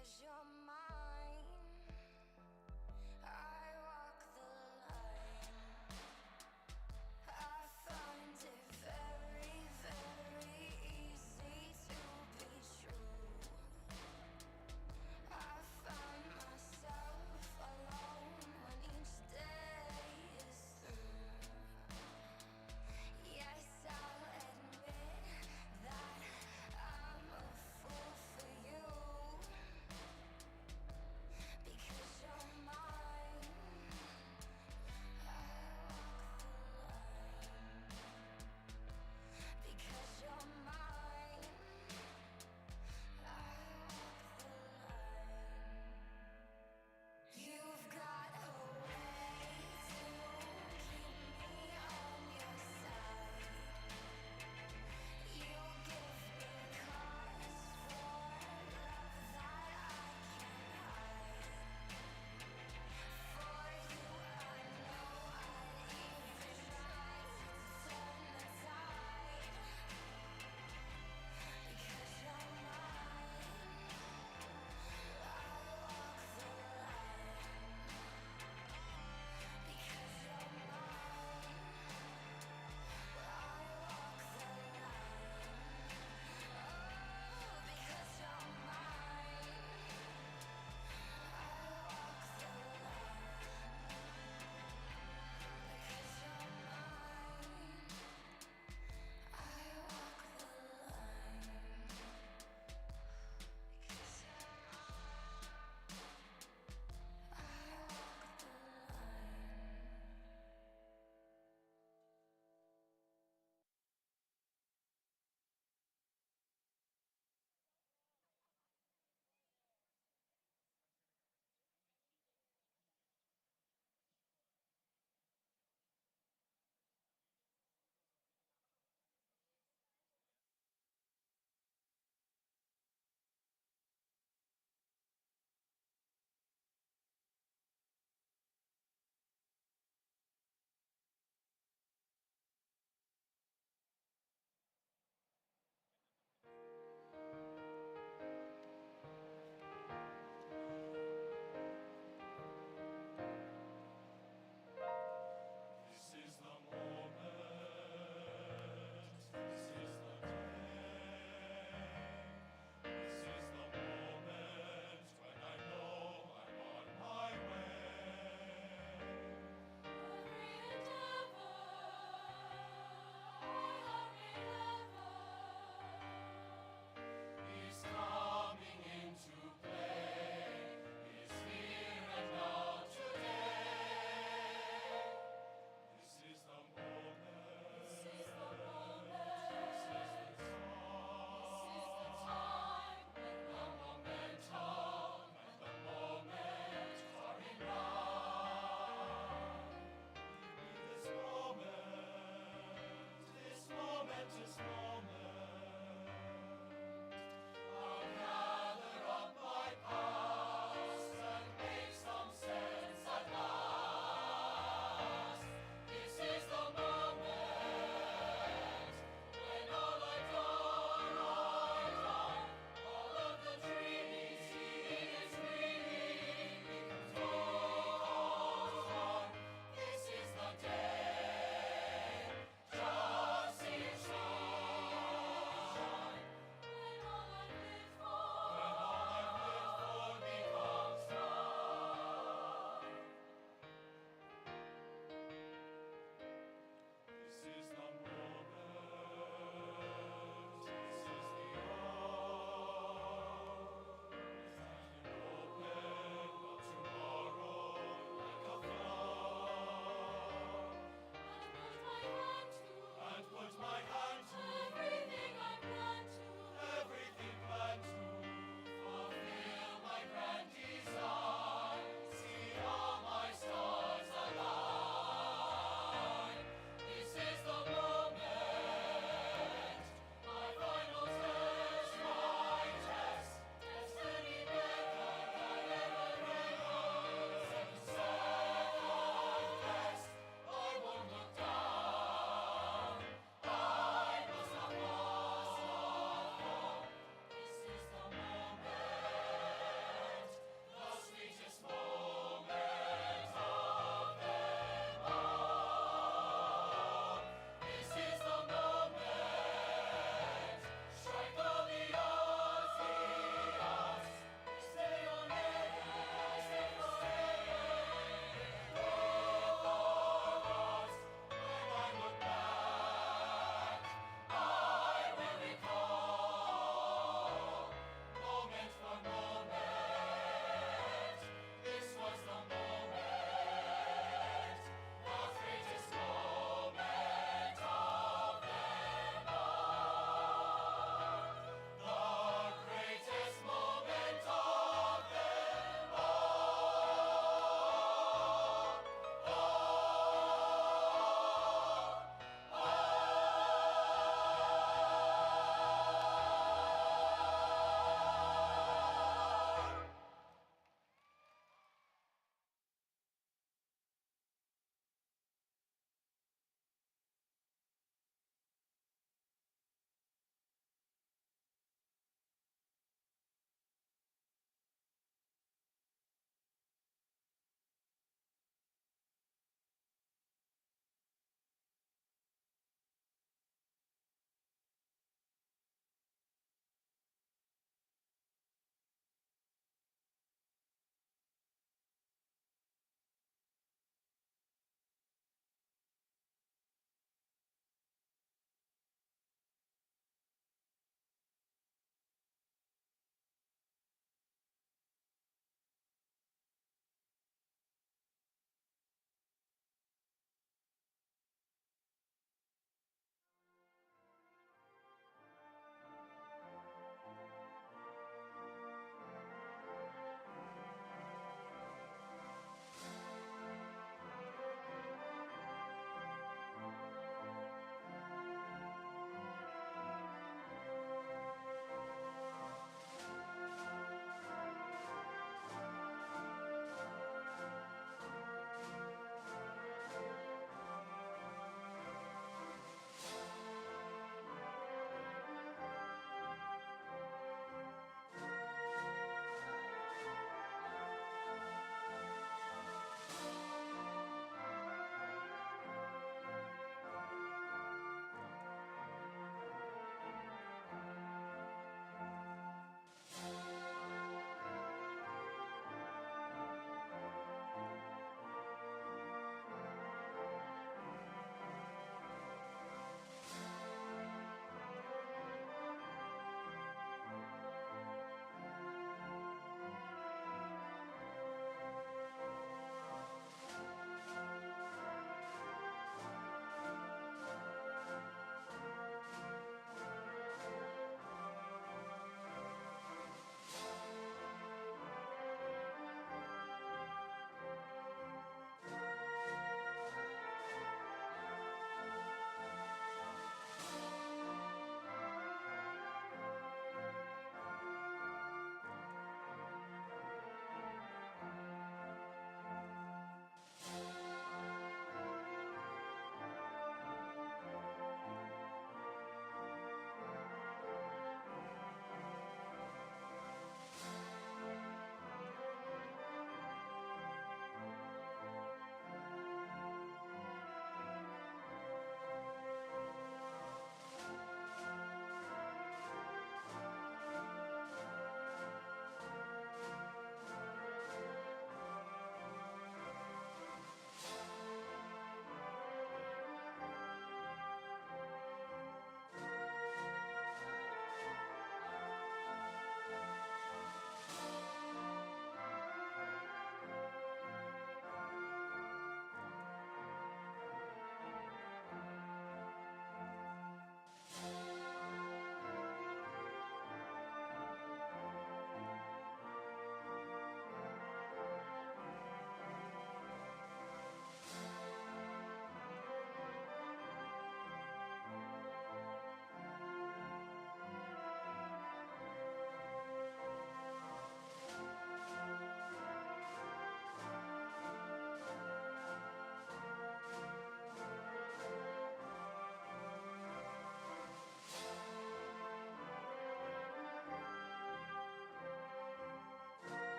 'cause you're mine. I walk the line. I find it very, very easy to be true. I find myself alone when each day is through. Yes, I'll admit that I'm a fool for you.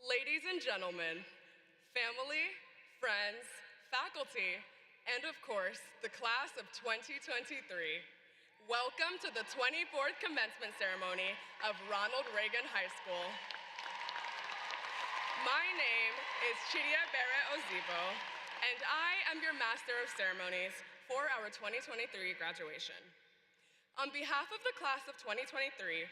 Ladies and gentlemen, family, friends, faculty, and of course, the class of 2023, welcome to the 24th commencement ceremony of Ronald Reagan High School. My name is Chidia Bere Ozibo, and I am your Master of Ceremonies for our 2023 graduation. On behalf of the class of 2023,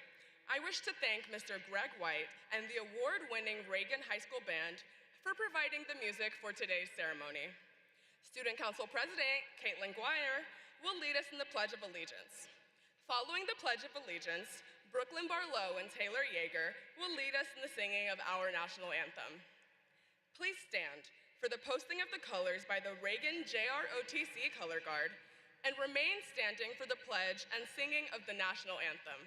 I wish to thank Mr. Greg White and the award-winning Reagan High School Band for providing the music for today's ceremony. Student Council President Caitlin Guire will lead us in the Pledge of Allegiance. Following the Pledge of Allegiance, Brooklyn Barlow and Taylor Yeager will lead us in the singing of our national anthem. Please stand for the posting of the colors by the Reagan JROTC Color Guard and remain standing for the pledge and singing of the national anthem.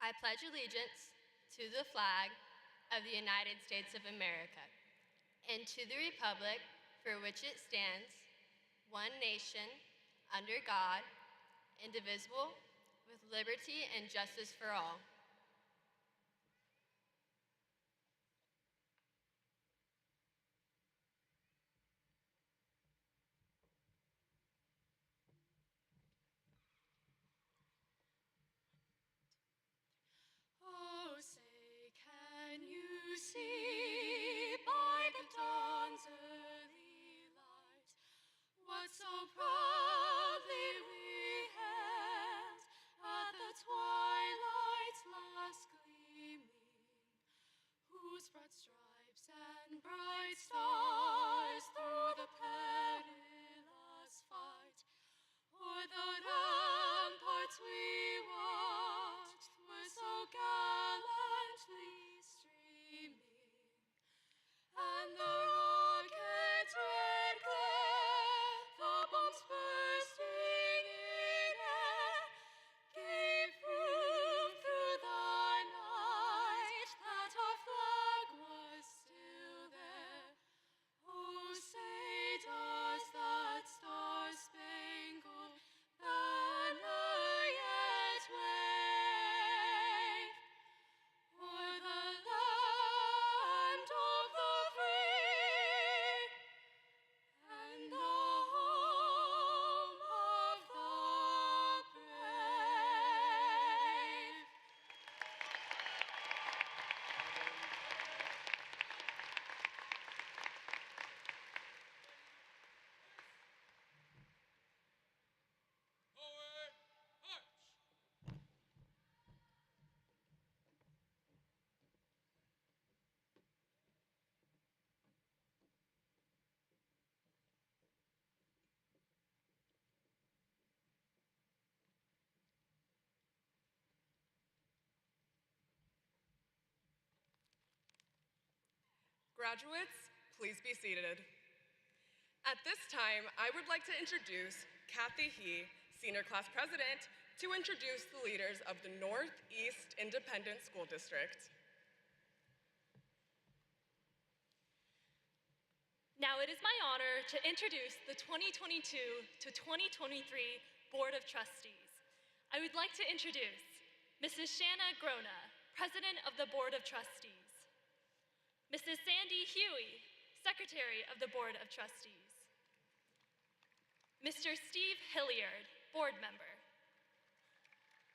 I pledge allegiance to the flag of the United States of America and to the republic for which it stands, one nation, under God, indivisible, with liberty and justice for all. Oh, say, can you see by the dawn's early light what so proudly we hailed at the twilight's last gleaming, whose broad stripes and bright stars through the perilous fight o'er the ramparts we watched were so gallantly streaming, and the rocket's red glare, the bombs bursting in air, gave proof through the night that our flag was still there. Oh, say does that star-spangled banner yet wave o'er the land of the free and the home of the brave? Forward, march! Graduates, please be seated. At this time, I would like to introduce Kathy He, Senior Class President, to introduce the leaders of the Northeast Independent School District. Now it is my honor to introduce the 2022 to 2023 Board of Trustees. I would like to introduce Mrs. Shanna Grona, President of the Board of Trustees. Mrs. Sandy Huey, Secretary of the Board of Trustees. Mr. Steve Hilliard, Board Member.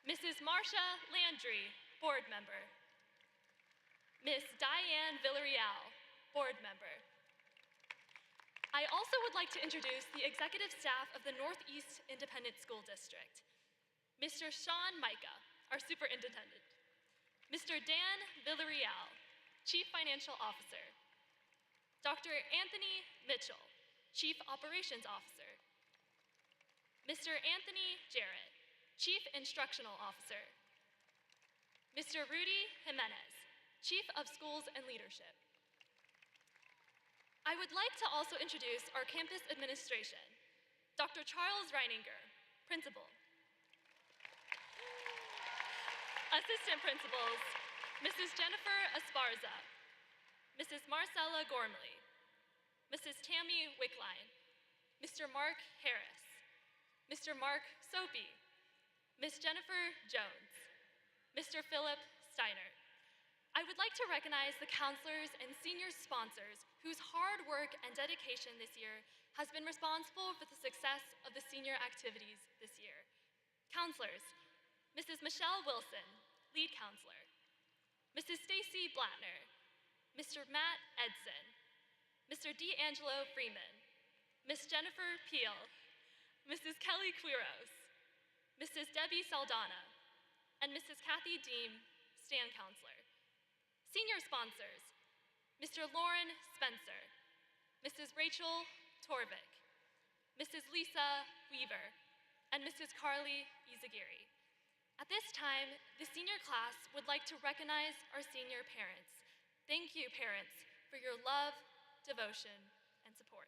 Mrs. Marcia Landry, Board Member. Ms. Diane Villarreal, Board Member. I also would like to introduce the executive staff of the Northeast Independent School District. Mr. Sean Micah, our superintendent. Mr. Dan Villarreal, Chief Financial Officer. Dr. Anthony Mitchell, Chief Operations Officer. Mr. Anthony Jarrett, Chief Instructional Officer. Mr. Rudy Jimenez, Chief of Schools and Leadership. I would like to also introduce our campus administration. Dr. Charles Reininger, Principal. Assistant Principals, Mrs. Jennifer Esparza, Mrs. Marcella Gormley, Mrs. Tammy Wickline, Mr. Mark Harris, Mr. Mark Soapy, Ms. Jennifer Jones, Mr. Philip Steiner. I would like to recognize the counselors and senior sponsors whose hard work and dedication this year has been responsible for the success of the senior activities this year. Counselors, Mrs. Michelle Wilson, lead counselor, Mrs. Stacy Blattner, Mr. Matt Edson, Mr. D'Angelo Freeman, Ms. Jennifer Peel, Mrs. Kelly Quiros, Mrs. Debbie Saldana, and Mrs. Kathy Deem, stand counselor. Senior sponsors, Mr. Lauren Spencer, Mrs. Rachel Torvik, Mrs. Lisa Weaver, and Mrs. Carly Izagiri. At this time, the senior class would like to recognize our senior parents. Thank you, parents, for your love, devotion, and support.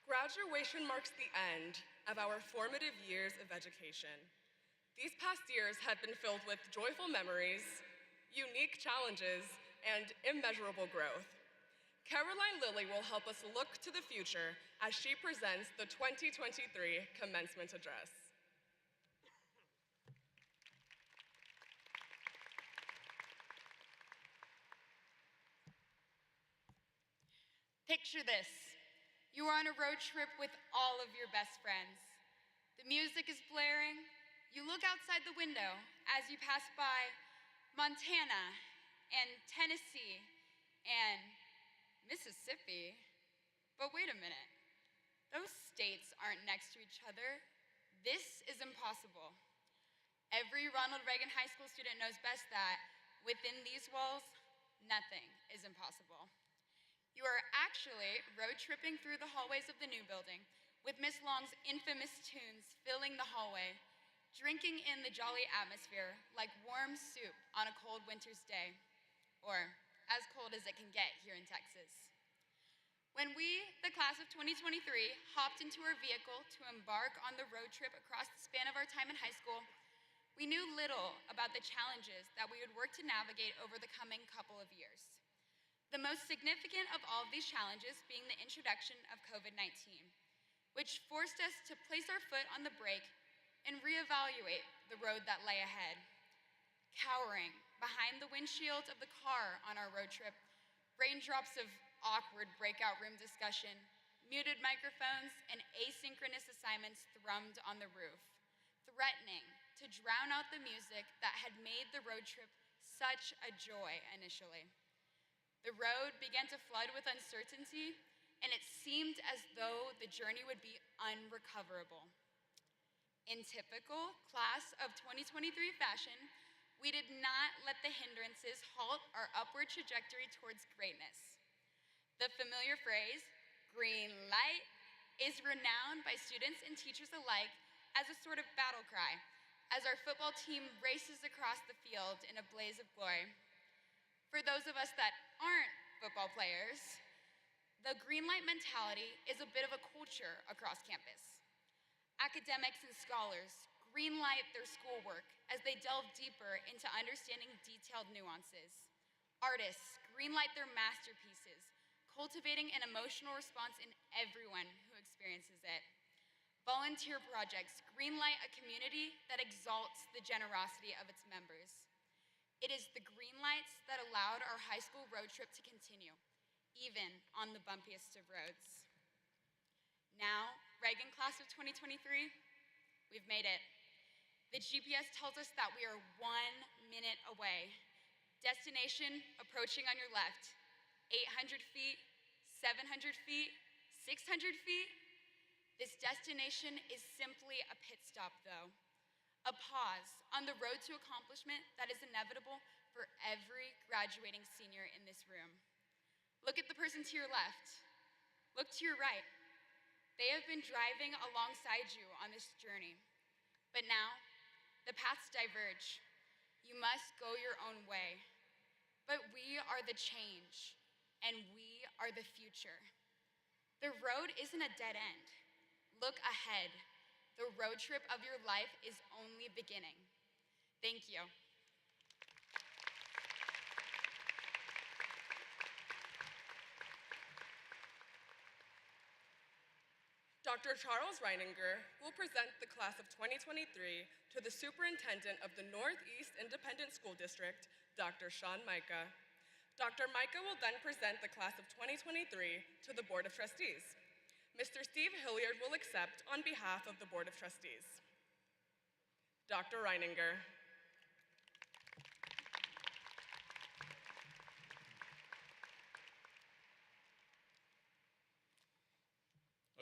Graduation marks the end of our formative years of education. These past years have been filled with joyful memories, unique challenges, and immeasurable growth. Caroline Lilly will help us look to the future as she presents the 2023 Commencement Address. Picture this. You are on a road trip with all of your best friends. The music is blaring. You look outside the window as you pass by Montana and Tennessee and Mississippi. But wait a minute. Those states aren't next to each other. This is impossible. Every Ronald Reagan High School student knows best that within these walls, nothing is impossible. You are actually road tripping through the hallways of the new building with Miss Long's infamous tunes filling the hallway, drinking in the jolly atmosphere like warm soup on a cold winter's day, or as cold as it can get here in Texas. When we, the class of 2023, hopped into our vehicle to embark on the road trip across the span of our time in high school, we knew little about the challenges that we would work to navigate over the coming couple of years. The most significant of all of these challenges being the introduction of COVID-19, which forced us to place our foot on the brake and reevaluate the road that lay ahead. Cowering behind the windshield of the car on our road trip, raindrops of awkward breakout room discussion, muted microphones, and asynchronous assignments thrummed on the roof, threatening to drown out the music that had made the road trip such a joy initially. The road began to flood with uncertainty, and it seemed as though the journey would be unrecoverable. In typical class of 2023 fashion, we did not let the hindrances halt our upward trajectory towards greatness. The familiar phrase, green light, is renowned by students and teachers alike as a sort of battle cry as our football team races across the field in a blaze of glory. For those of us that aren't football players, the green light mentality is a bit of a culture across campus. Academics and scholars greenlight their schoolwork as they delve deeper into understanding detailed nuances. Artists greenlight their masterpieces, cultivating an emotional response in everyone who experiences it. Volunteer projects greenlight a community that exalts the generosity of its members. It is the greenlights that allowed our high school road trip to continue, even on the bumpiest of roads. Now, Reagan class of 2023, we've made it. The GPS tells us that we are 1 minute away. Destination approaching on your left. 800 feet, 700 feet, 600 feet. This destination is simply a pit stop, though. A pause on the road to accomplishment that is inevitable for every graduating senior in this room. Look at the person to your left. Look to your right. They have been driving alongside you on this journey. But now, the paths diverge. You must go your own way. But we are the change, and we are the future. The road isn't a dead end. Look ahead. The road trip of your life is only beginning. Thank you. Dr. Charles Reininger will present the class of 2023 to the Superintendent of the Northeast Independent School District, Dr. Sean Micah. Dr. Micah will then present the class of 2023 to the Board of Trustees. Mr. Steve Hilliard will accept on behalf of the Board of Trustees. Dr. Reininger.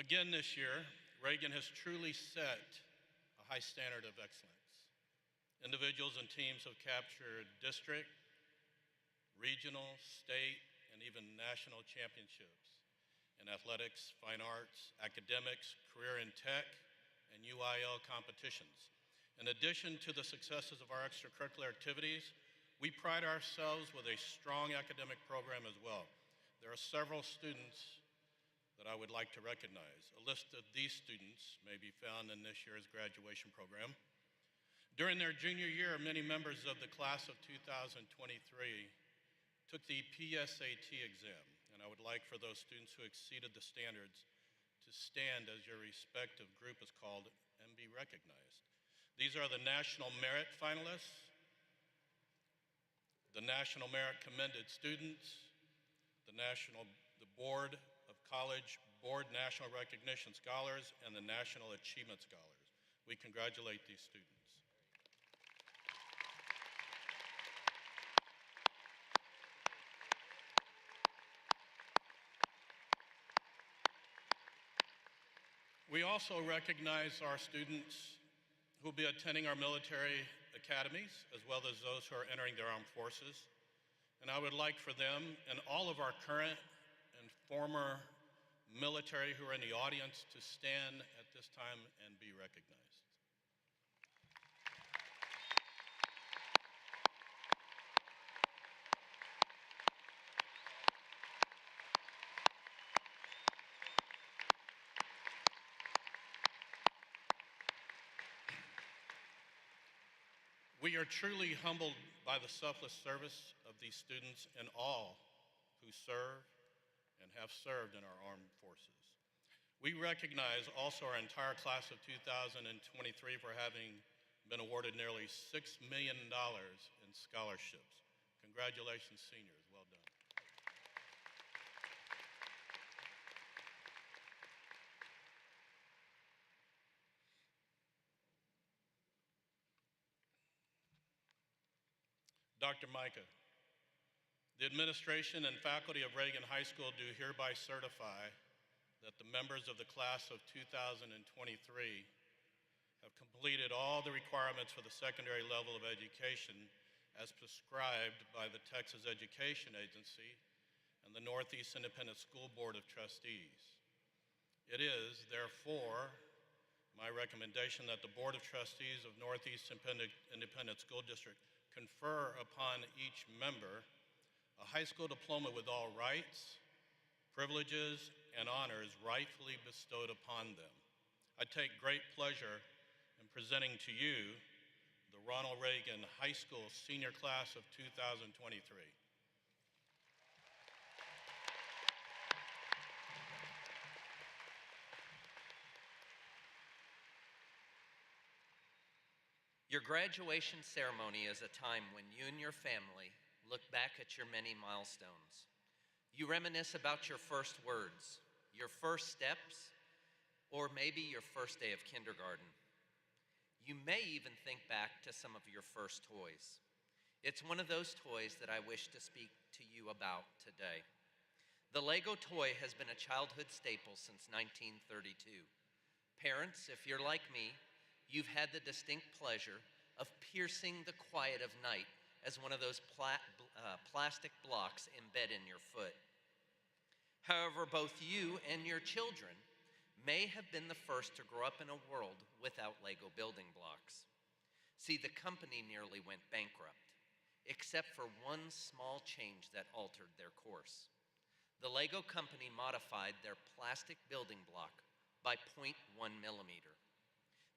Again this year, Reagan has truly set a high standard of excellence. Individuals and teams have captured district, regional, state, and even national championships in athletics, fine arts, academics, career in tech, and UIL competitions. In addition to the successes of our extracurricular activities, we pride ourselves with a strong academic program as well. There are several students that I would like to recognize. A list of these students may be found in this year's graduation program. During their junior year, many members of the class of 2023 took the PSAT exam, and I would like for those students who exceeded the standards to stand as your respective group is called and be recognized. These are the National Merit finalists, the National Merit Commended Students, the Board of College Board National Recognition Scholars, and the National Achievement Scholars. We congratulate these students. We also recognize our students who will be attending our military academies, as well as those who are entering their armed forces. And I would like for them and all of our current and former military who are in the audience to stand at this time and be recognized. We are truly humbled by the selfless service of these students and all who serve and have served in our armed forces. We recognize also our entire class of 2023 for having been awarded nearly $6 million in scholarships. Congratulations, seniors, well done. Dr. Micah, the administration and faculty of Reagan High School do hereby certify that the members of the class of 2023 have completed all the requirements for the secondary level of education as prescribed by the Texas Education Agency and the Northeast Independent School Board of Trustees. It is, therefore, my recommendation that the Board of Trustees of Northeast Independent School District confer upon each member a high school diploma with all rights, privileges, and honors rightfully bestowed upon them. I take great pleasure in presenting to you the Ronald Reagan High School Senior Class of 2023. Your graduation ceremony is a time when you and your family look back at your many milestones. You reminisce about your first words, your first steps, or maybe your first day of kindergarten. You may even think back to some of your first toys. It's one of those toys that I wish to speak to you about today. The Lego toy has been a childhood staple since 1932. Parents, if you're like me, you've had the distinct pleasure of piercing the quiet of night as one of those plastic blocks embed in your foot. However, both you and your children may have been the first to grow up in a world without Lego building blocks. See, the company nearly went bankrupt, except for one small change that altered their course. The Lego company modified their plastic building block by 0.1 millimeter.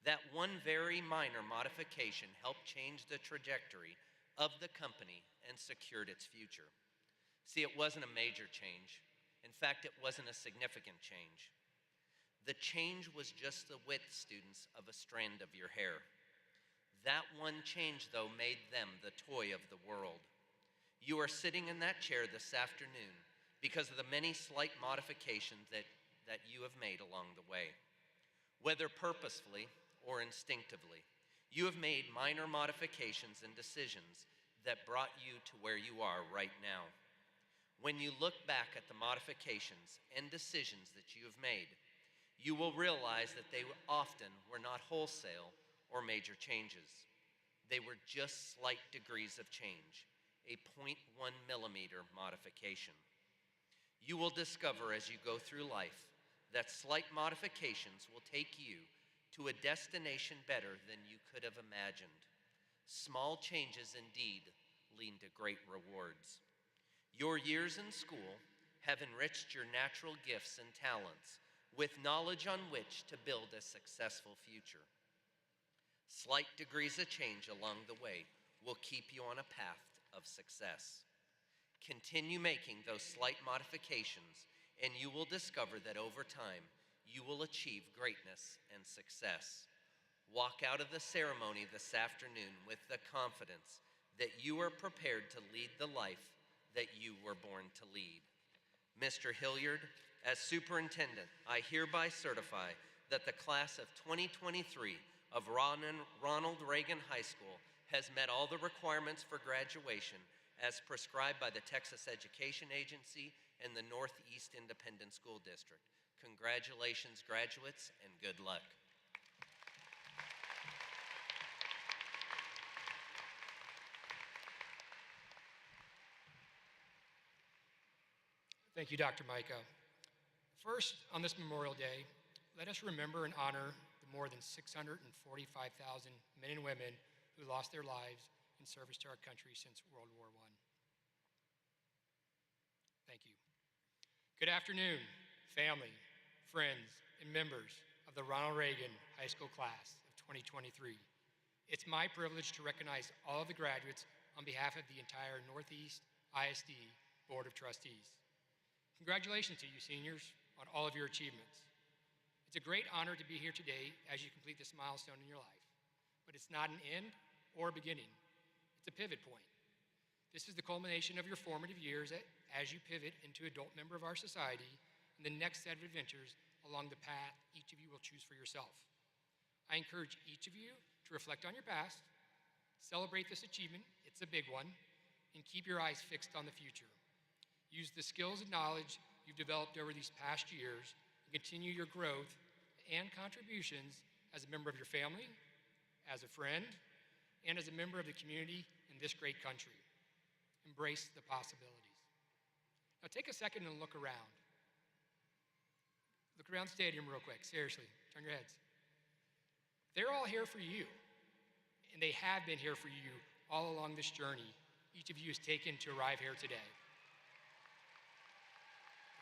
That one very minor modification helped change the trajectory of the company and secured its future. See, it wasn't a major change. In fact, it wasn't a significant change. The change was just the width, students, of a strand of your hair. That one change, though, made them the toy of the world. You are sitting in that chair this afternoon because of the many slight modifications that you have made along the way. Whether purposefully or instinctively, you have made minor modifications and decisions that brought you to where you are right now. When you look back at the modifications and decisions that you have made, you will realize that they often were not wholesale or major changes. They were just slight degrees of change, a 0.1 millimeter modification. You will discover as you go through life that slight modifications will take you to a destination better than you could have imagined. Small changes indeed lead to great rewards. Your years in school have enriched your natural gifts and talents with knowledge on which to build a successful future. Slight degrees of change along the way will keep you on a path of success. Continue making those slight modifications, and you will discover that over time, you will achieve greatness and success. Walk out of the ceremony this afternoon with the confidence that you are prepared to lead the life that you were born to lead. Mr. Hilliard, as superintendent, I hereby certify that the class of 2023 of Ronald Reagan High School has met all the requirements for graduation as prescribed by the Texas Education Agency and the Northeast Independent School District. Congratulations, graduates, and good luck. Thank you, Dr. Micah. First, on this Memorial Day, let us remember and honor the more than 645,000 men and women who lost their lives in service to our country since World War I. Thank you. Good afternoon, family, friends, and members of the Ronald Reagan High School class of 2023. It's my privilege to recognize all of the graduates on behalf of the entire Northeast ISD Board of Trustees. Congratulations to you seniors on all of your achievements. It's a great honor to be here today as you complete this milestone in your life, but it's not an end or a beginning. It's a pivot point. This is the culmination of your formative years as you pivot into adult member of our society and the next set of adventures along the path each of you will choose for yourself. I encourage each of you to reflect on your past, celebrate this achievement, it's a big one, and keep your eyes fixed on the future. Use the skills and knowledge you've developed over these past years and continue your growth and contributions as a member of your family, as a friend, and as a member of the community in this great country. Embrace the possibilities. Now take a second and look around. Look around the stadium real quick, seriously, turn your heads. They're all here for you, and they have been here for you all along this journey each of you has taken to arrive here today.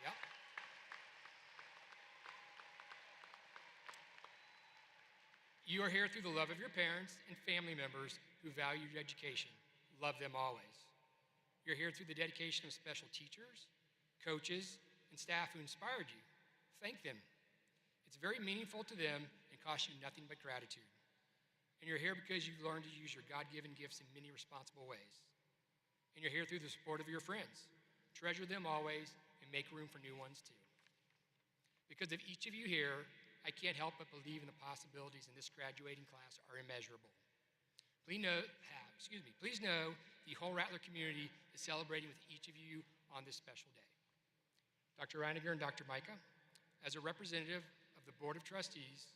Yep. You are here through the love of your parents and family members who value your education. Love them always. You're here through the dedication of special teachers, coaches, and staff who inspired you. Thank them. It's very meaningful to them and costs you nothing but gratitude. And you're here because you've learned to use your God-given gifts in many responsible ways. And you're here through the support of your friends. Treasure them always and make room for new ones too. Because of each of you here, I can't help but believe in the possibilities in this graduating class are immeasurable. Please know the whole Rattler community is celebrating with each of you on this special day. Dr. Reiniger and Dr. Micah, as a representative of the Board of Trustees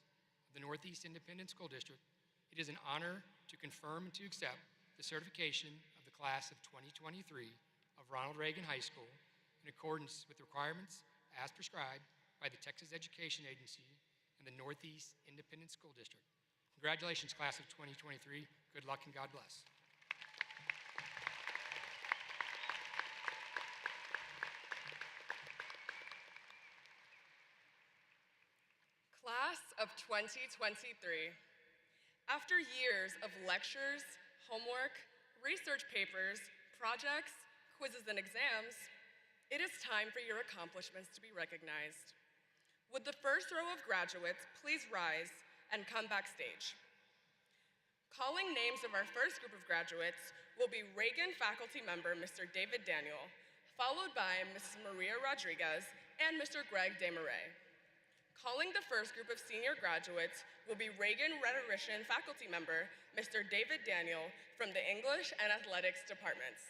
of the Northeast Independent School District, it is an honor to confirm and to accept the certification of the class of 2023 of Ronald Reagan High School in accordance with the requirements as prescribed by the Texas Education Agency and the Northeast Independent School District. Congratulations, class of 2023. Good luck and God bless. Class of 2023. After years of lectures, homework, research papers, projects, quizzes, and exams, it is time for your accomplishments to be recognized. Would the first row of graduates please rise and come backstage? Calling names of our first group of graduates will be Reagan faculty member Mr. David Daniel, followed by Mrs. Maria Rodriguez and Mr. Greg Desmarais. Calling the first group of senior graduates will be Reagan rhetorician faculty member Mr. David Daniel from the English and Athletics departments.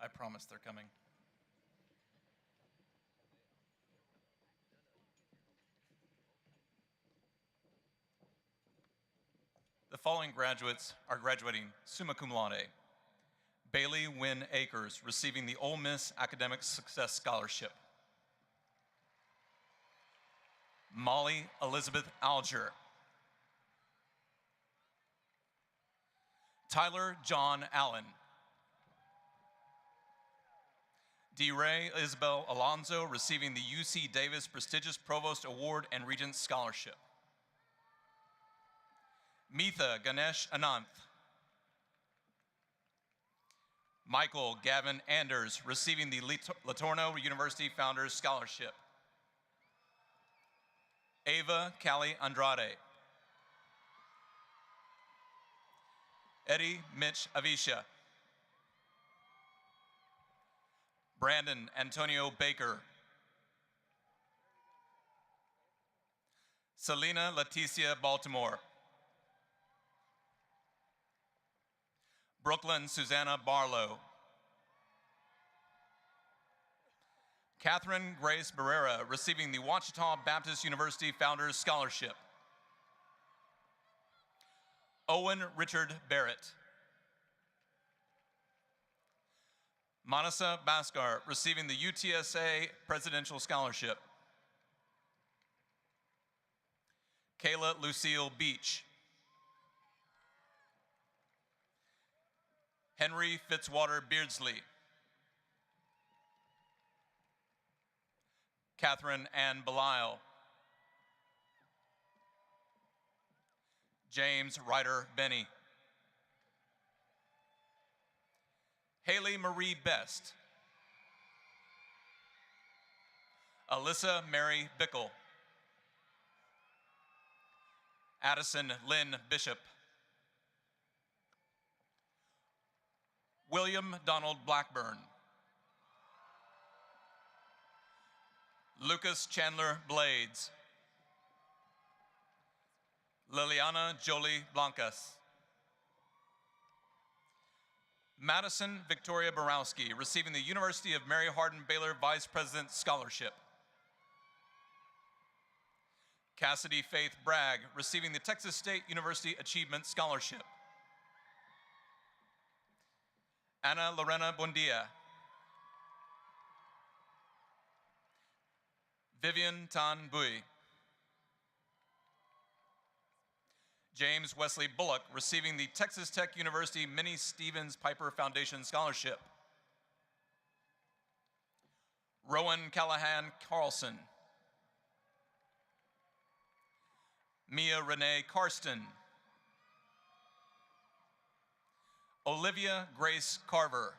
I promise they're coming. The following graduates are graduating summa cum laude. Bailey Wynn Akers, receiving the Ole Miss Academic Success Scholarship. Molly Elizabeth Alger. Tyler John Allen. DeRay Isabel Alonzo, receiving the UC Davis Prestigious Provost Award and Regents Scholarship. Meetha Ganesh Ananth. Michael Gavin Anders, receiving the Latorno University Founders Scholarship. Ava Callie Andrade. Eddie Mitch Avisha. Brandon Antonio Baker. Selena Leticia Baltimore. Brooklyn Susanna Barlow. Catherine Grace Barrera, receiving the Ouachita Baptist University Founders Scholarship. Owen Richard Barrett. Manasa Baskar, receiving the UTSA Presidential Scholarship. Kayla Lucille Beach. Henry Fitzwater Beardsley. Catherine Ann Belisle. James Ryder Benny. Haley Marie Best. Alyssa Mary Bickle. Addison Lynn Bishop. William Donald Blackburn. Lucas Chandler Blades. Liliana Jolie Blancas. Madison Victoria Borowski, receiving the University of Mary Hardin Baylor Vice President Scholarship. Cassidy Faith Bragg, receiving the Texas State University Achievement Scholarship. Ana Lorena Buendia. Vivian Tan Bui. James Wesley Bullock, receiving the Texas Tech University Minnie Stevens Piper Foundation Scholarship. Rowan Callahan Carlson. Mia Renee Karsten. Olivia Grace Carver.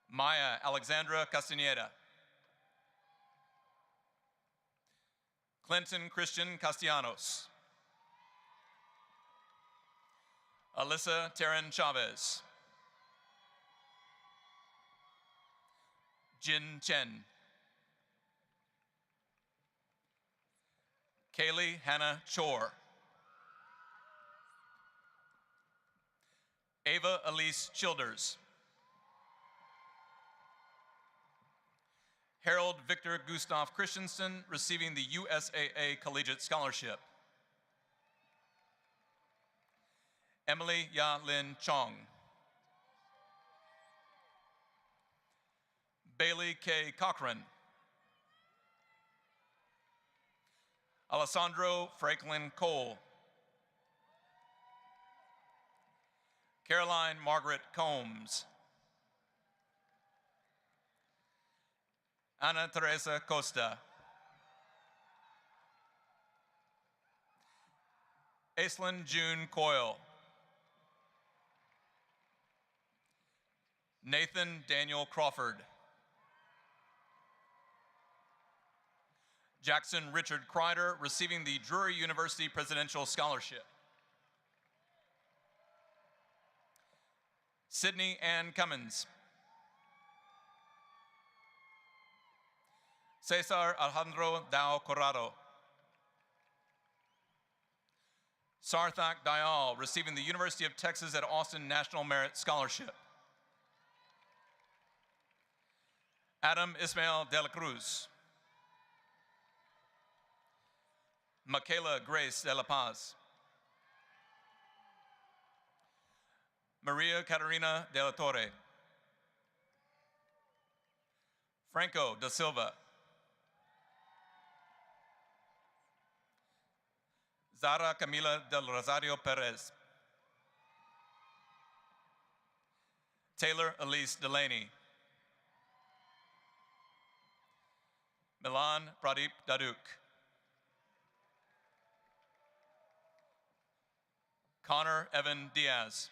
Maya Alexandra Castaneda. Clinton Christian Castellanos. Alyssa Taryn Chavez. Jin Chen. Kaylee Hannah Chor. Ava Elise Childers. Harold Victor Gustav Christensen, receiving the USAA Collegiate Scholarship. Emily Ya Lin Chong. Bailey K. Cochran. Alessandro Franklin Cole. Caroline Margaret Combs. Ana Teresa Costa. Aislinn June Coyle. Nathan Daniel Crawford. Jackson Richard Kreider, receiving the Drury University Presidential Scholarship. Sydney Ann Cummins. Cesar Alejandro Dao Corrado. Sarthak Dayal, receiving the University of Texas at Austin National Merit Scholarship. Adam Ismael de la Cruz. Michaela Grace de la Paz. Maria Catarina de la Torre. Franco da Silva. Zara Camila del Rosario Perez. Taylor Elise Delaney. Milan Pradeep Daduk. Connor Evan Diaz.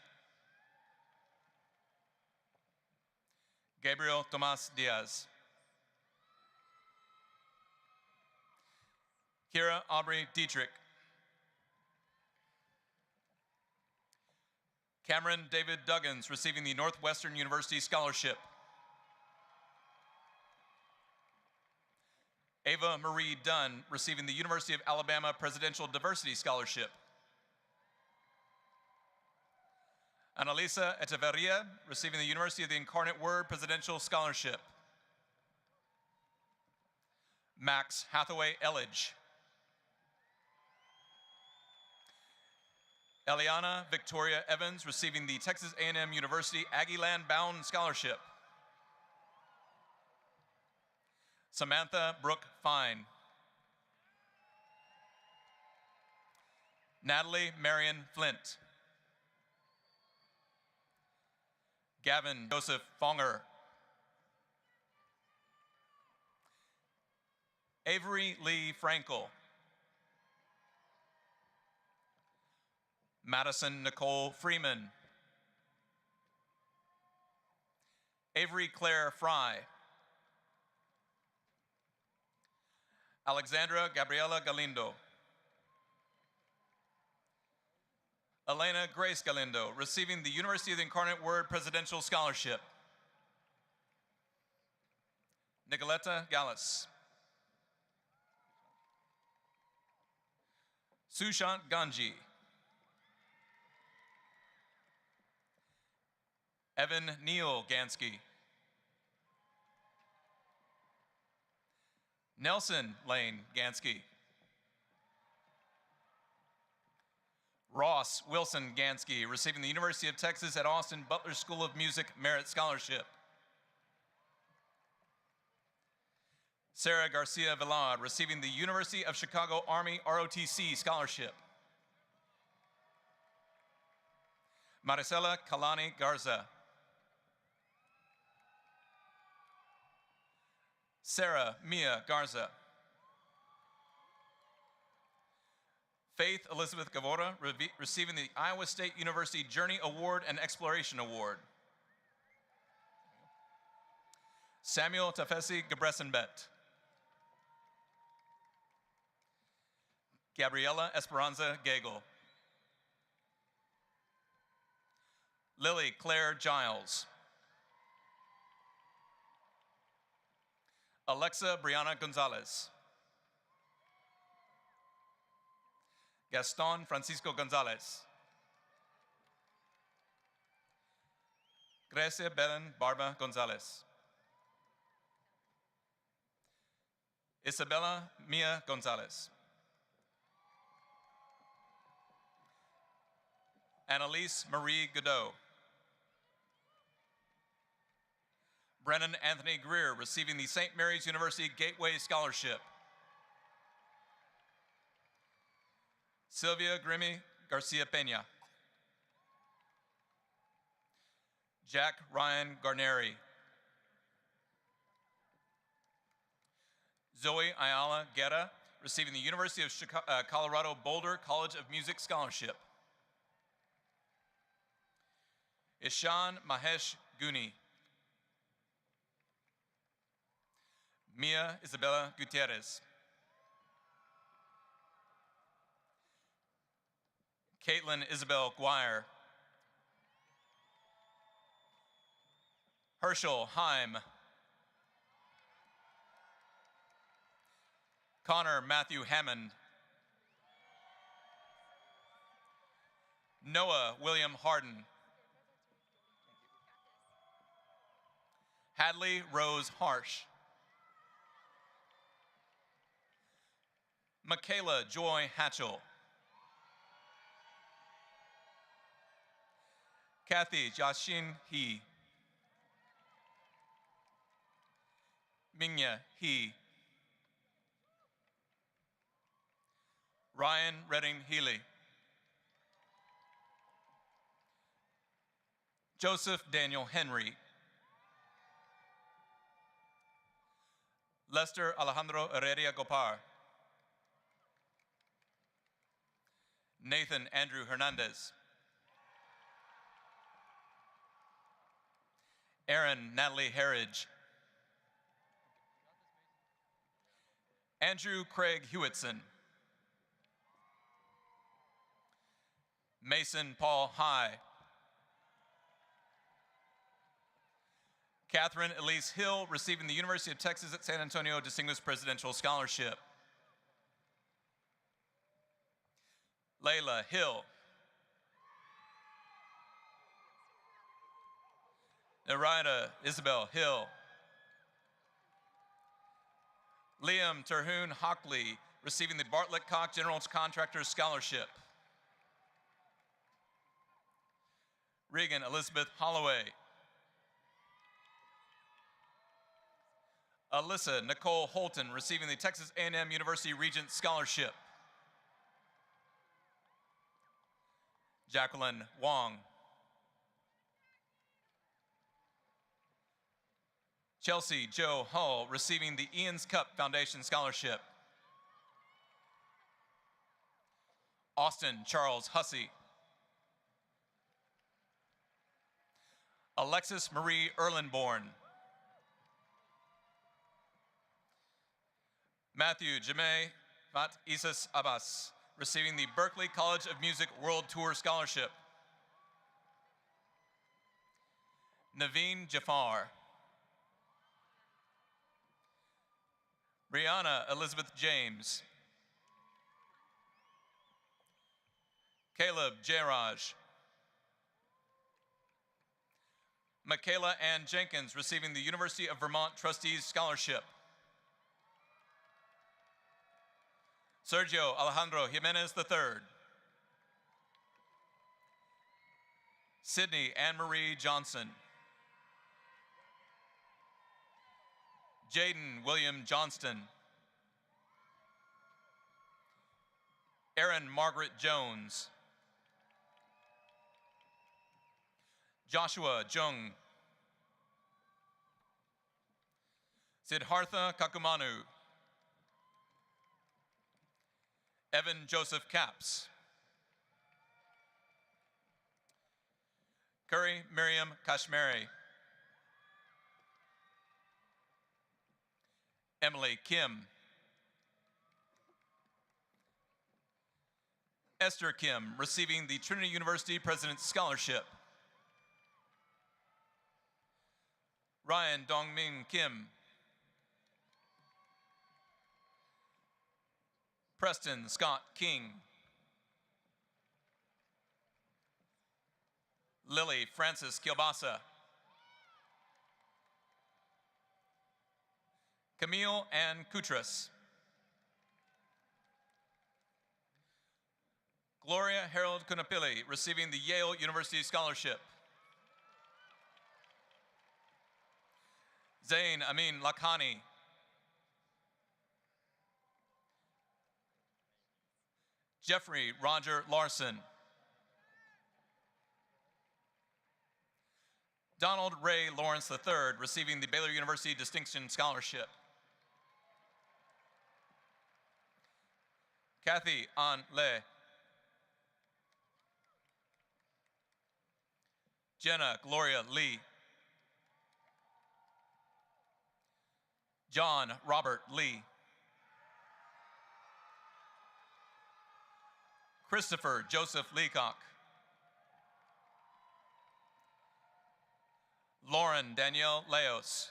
Gabriel Tomas Diaz. Kira Aubrey Dietrich. Cameron David Duggins, receiving the Northwestern University Scholarship. Ava Marie Dunn, receiving the University of Alabama Presidential Diversity Scholarship. Annalisa Echeverria, receiving the University of the Incarnate Word Presidential Scholarship. Max Hathaway Elledge. Eliana Victoria Evans, receiving the Texas A&M University Aggieland Bound Scholarship. Samantha Brooke Fine. Natalie Marion Flint. Gavin Joseph Fonger. Avery Lee Frankel. Madison Nicole Freeman. Avery Claire Fry. Alexandra Gabriela Galindo. Elena Grace Galindo, receiving the University of the Incarnate Word Presidential Scholarship. Nicoletta Gallus. Sushant Ganji. Evan Neil Gansky. Nelson Lane Gansky. Ross Wilson Gansky, receiving the University of Texas at Austin Butler School of Music Merit Scholarship. Sarah Garcia Villar, receiving the University of Chicago Army ROTC Scholarship. Maricela Kalani Garza. Sarah Mia Garza. Faith Elizabeth Gavora, receiving the Iowa State University Journey Award and Exploration Award. Samuel Tafesi Gebresenbet. Gabriela Esperanza Gagel. Lily Claire Giles. Alexa Brianna Gonzalez. Gaston Francisco Gonzalez. Grecia Belen Barba Gonzalez. Isabella Mia Gonzalez. Annalise Marie Godot. Brennan Anthony Greer, receiving the St. Mary's University Gateway Scholarship. Sylvia Grimmy Garcia Peña. Jack Ryan Garneri. Zoe Ayala Guerra, receiving the University of Colorado Boulder College of Music Scholarship. Ishan Mahesh Guni. Mia Isabella Gutierrez. Caitlin Isabel Guire. Herschel Heim. Connor Matthew Hammond. Noah William Harden. Hadley Rose Harsh. Michaela Joy Hatchell. Kathy Jashin He. Mingya He. Ryan Redding Healy. Joseph Daniel Henry. Lester Alejandro Heredia Gopar. Nathan Andrew Hernandez. Aaron Natalie Harridge. Andrew Craig Hewitson. Mason Paul High. Catherine Elise Hill, receiving the University of Texas at San Antonio Distinguished Presidential Scholarship. Layla Hill. Narida Isabel Hill. Liam Terhune Hockley, receiving the Bartlett Koch General Contractors Scholarship. Reagan Elizabeth Holloway. Alyssa Nicole Holton, receiving the Texas A&M University Regent Scholarship. Jacqueline Wong. Chelsea Joe Hull, receiving the Ian's Cup Foundation Scholarship. Austin Charles Hussey. Alexis Marie Erlenborn. Matthew Jameh Mat Isis Abbas, receiving the Berklee College of Music World Tour Scholarship. Naveen Jafar. Brianna Elizabeth James. Caleb Jairaj. Michaela Ann Jenkins, receiving the University of Vermont Trustees Scholarship. Sergio Alejandro Jimenez III. Sydney Anne-Marie Johnson. Jaden William Johnston. Erin Margaret Jones. Joshua Jung. Siddhartha Kakumanu. Evan Joseph Capps. Curry Miriam Kashmeri. Emily Kim. Esther Kim, receiving the Trinity University President's Scholarship. Ryan Dongming Kim. Preston Scott King. Lily Francis Kielbasa. Camille Ann Kutras. Gloria Harold Kunapilli, receiving the Yale University Scholarship. Zain Amin Lakhani. Jeffrey Roger Larson. Donald Ray Lawrence III, receiving the Baylor University Distinction Scholarship. Kathy An Le. Jenna Gloria Lee. John Robert Lee. Christopher Joseph Leacock. Lauren Danielle Leos.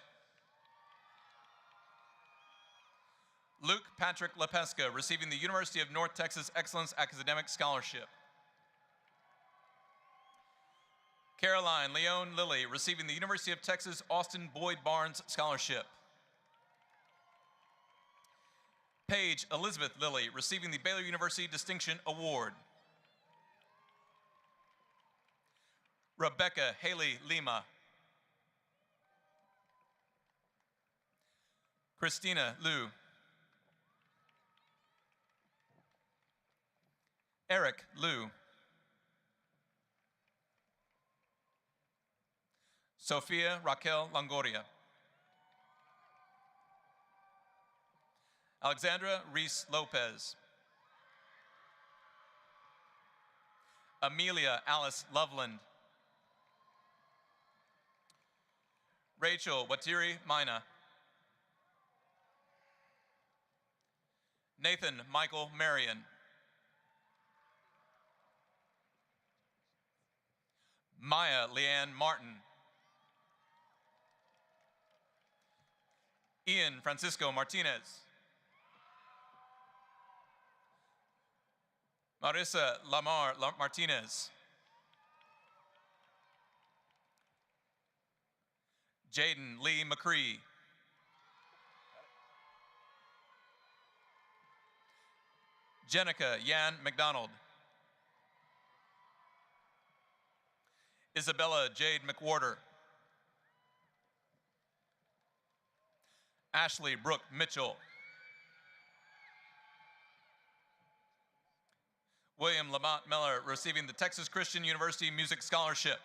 Luke Patrick LaPesca, receiving the University of North Texas Excellence Academic Scholarship. Caroline Leone Lilly, receiving the University of Texas Austin Boyd Barnes Scholarship. Paige Elizabeth Lilly, receiving the Baylor University Distinction Award. Rebecca Haley Lima. Christina Liu. Eric Liu. Sofia Raquel Longoria. Alexandra Reese Lopez. Amelia Alice Loveland. Rachel Watiri Mina. Nathan Michael Marion. Maya Leanne Martin. Ian Francisco Martinez. Marissa Lamar Martinez. Jaden Lee McCree. Jenica Yan McDonald. Isabella Jade McWhorter. Ashley Brooke Mitchell. William Lamont Miller, receiving the Texas Christian University Music Scholarship.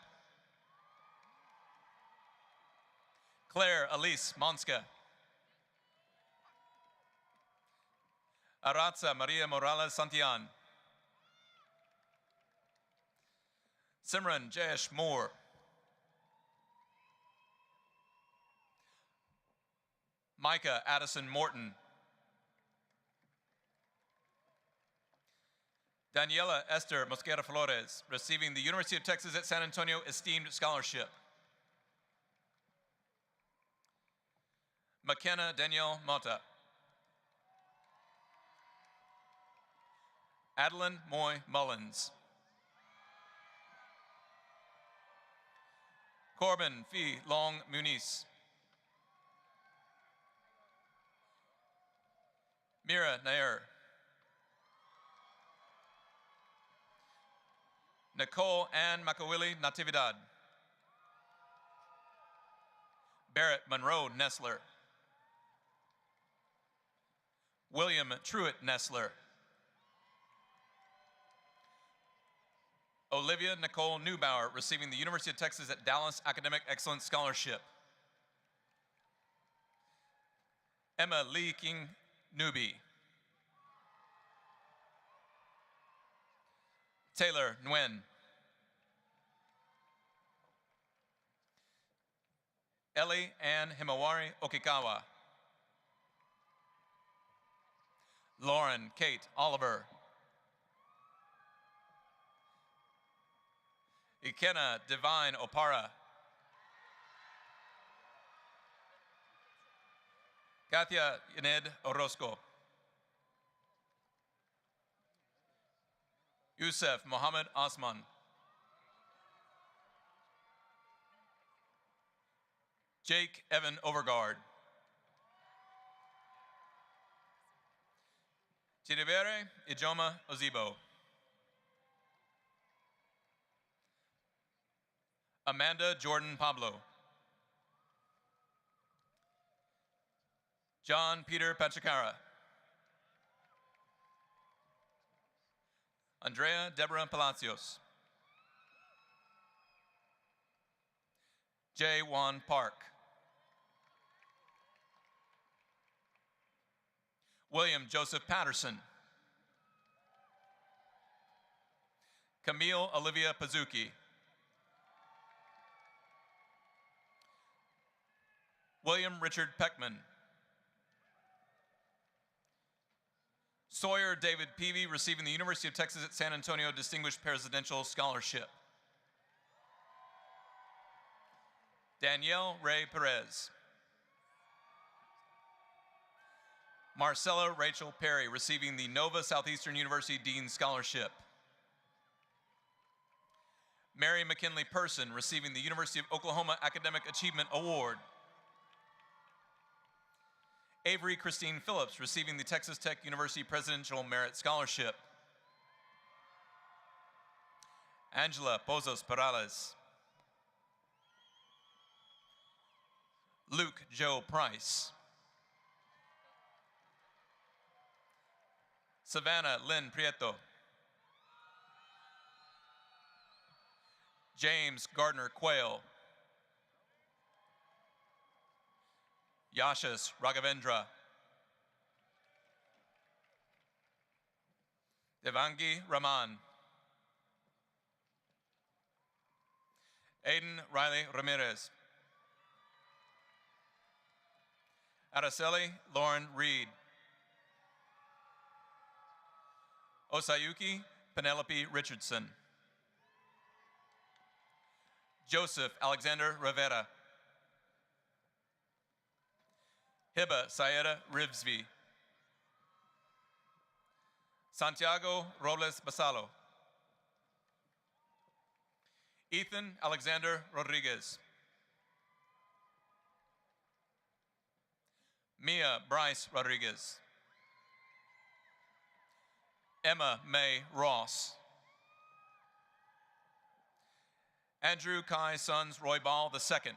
Claire Elise Monska. Aratza Maria Morales Santillan. Simran Jayesh Moore. Micah Addison Morton. Daniela Esther Mosquera Flores, receiving the University of Texas at San Antonio Esteemed Scholarship. McKenna Danielle Mota. Adeline Moy Mullins. Corbin Fee Long Muniz. Mira Nair. Nicole Ann Makawili Natividad. Barrett Monroe Nessler. William Truitt Nessler. Olivia Nicole Neubauer, receiving the University of Texas at Dallas Academic Excellence Scholarship. Emma Lee King Newby. Taylor Nguyen. Ellie Ann Himawari Okikawa. Lauren Kate Oliver. Ikenna Divine Opara. Katia Ined Orozco. Yusef Mohammed Osman. Jake Evan Overgaard. Chidibere Ijoma Ozibo. Amanda Jordan Pablo. John Peter Pachacara. Andrea Deborah Palacios. Jay Juan Park. William Joseph Patterson. Camille Olivia Pazuki. William Richard Peckman. Sawyer David Peavy, receiving the University of Texas at San Antonio Distinguished Presidential Scholarship. Danielle Ray Perez. Marcella Rachel Perry, receiving the Nova Southeastern University Dean Scholarship. Mary McKinley Person, receiving the University of Oklahoma Academic Achievement Award. Avery Christine Phillips, receiving the Texas Tech University Presidential Merit Scholarship. Angela Pozos Perales. Luke Joe Price. Savannah Lynn Prieto. James Gardner Quayle. Yashas Raghavendra. Devangi Raman. Aiden Riley Ramirez. Araceli Lauren Reed. Osayuki Penelope Richardson. Joseph Alexander Rivera. Hiba Sayeda Rivsvi. Santiago Robles Basalo. Ethan Alexander Rodriguez. Mia Bryce Rodriguez. Emma May Ross. Andrew Kai Sons Roy Ball II.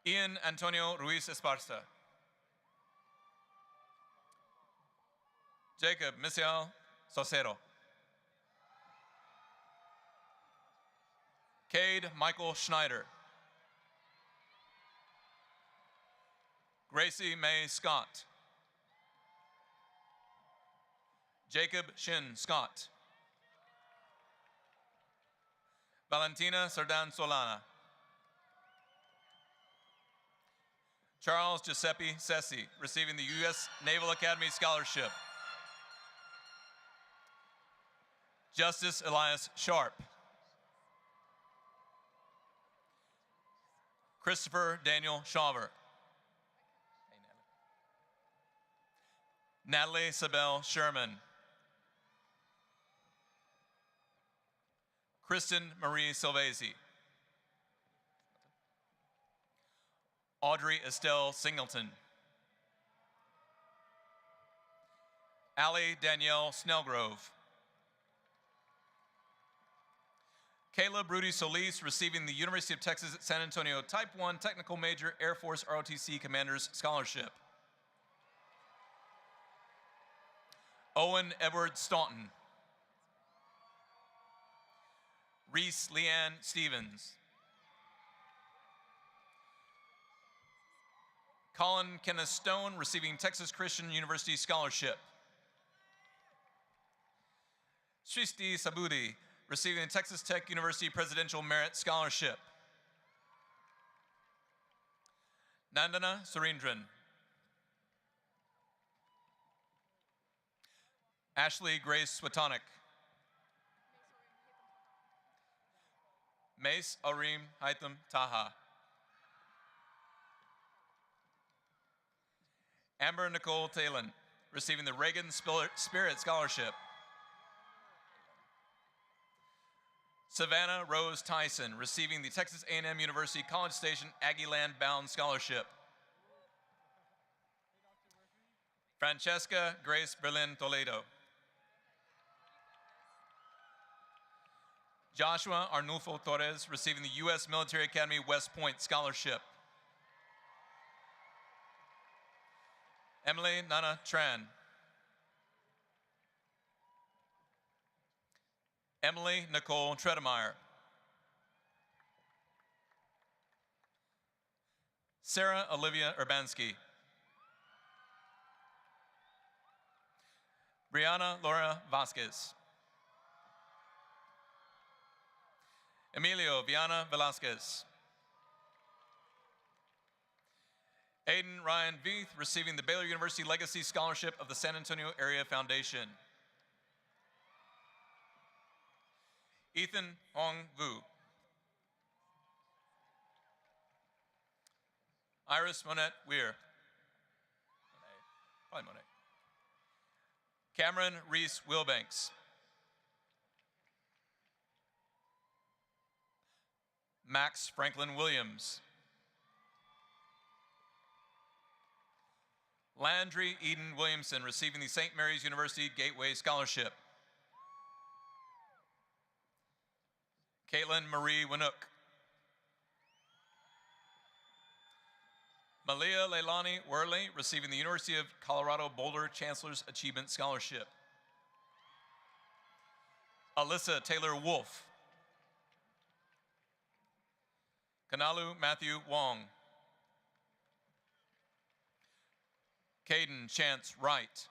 Ian Antonio Ruiz Esparza. Jacob Misael Saucedo. Cade Michael Schneider. Gracie May Scott. Jacob Shin Scott. Valentina Sardan Solana. Charles Giuseppe Sessi, receiving the U.S. Naval Academy Scholarship. Justice Elias Sharp. Christopher Daniel Shaver. Natalie Sabelle Sherman. Kristen Marie Silvesi. Audrey Estelle Singleton. Allie Danielle Snellgrove. Caleb Rudy Solis, receiving the University of Texas at San Antonio Type 1 Technical Major Air Force ROTC Commander's Scholarship. Owen Edward Staunton. Reese Leanne Stevens. Colin Kenneth Stone, receiving Texas Christian University Scholarship. Srishti Sabudi, receiving the Texas Tech University Presidential Merit Scholarship. Nandana Surendran. Ashley Grace Swatonik. Mace Arim Haitham Taha. Amber Nicole Talon, receiving the Reagan Spirit Scholarship. Savannah Rose Tyson, receiving the Texas A&M University College Station Aggieland Bound Scholarship. Francesca Grace Berlin Toledo. Joshua Arnulfo Torres, receiving the U.S. Military Academy West Point Scholarship. Emily Nana Tran. Emily Nicole Tredemeyer. Sarah Olivia Urbanski. Brianna Laura Vasquez. Emilio Viana Velasquez. Aiden Ryan Veith, receiving the Baylor University Legacy Scholarship of the San Antonio Area Foundation. Ethan Hong Vu. Iris Monette Weir. Probably Monet. Cameron Reese Wilbanks. Max Franklin Williams. Landry Eden Williamson, receiving the St. Mary's University Gateway Scholarship. Caitlin Marie Winook. Malia Leilani Worley, receiving the University of Colorado Boulder Chancellor's Achievement Scholarship. Alyssa Taylor Wolf. Kanalu Matthew Wong. Caden Chance Wright.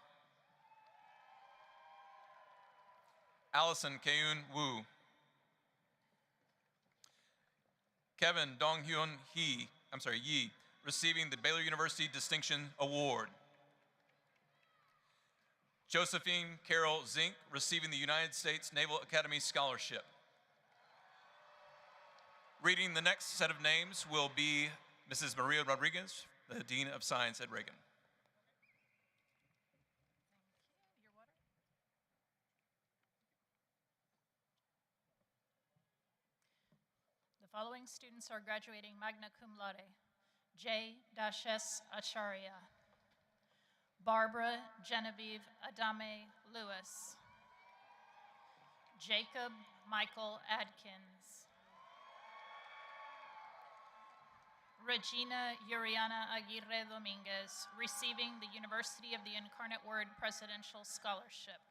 Allison Keun Wu. Kevin Donghyun Yi, receiving the Baylor University Distinction Award. Josephine Carol Zink, receiving the United States Naval Academy Scholarship. Reading the next set of names will be Mrs. Maria Rodriguez, the Dean of Science at Reagan. The following students are graduating magna cum laude. J. Dashes Acharya. Barbara Genevieve Adame Lewis. Jacob Michael Adkins. Regina Yuriana Aguirre Dominguez, receiving the University of the Incarnate Word Presidential Scholarship.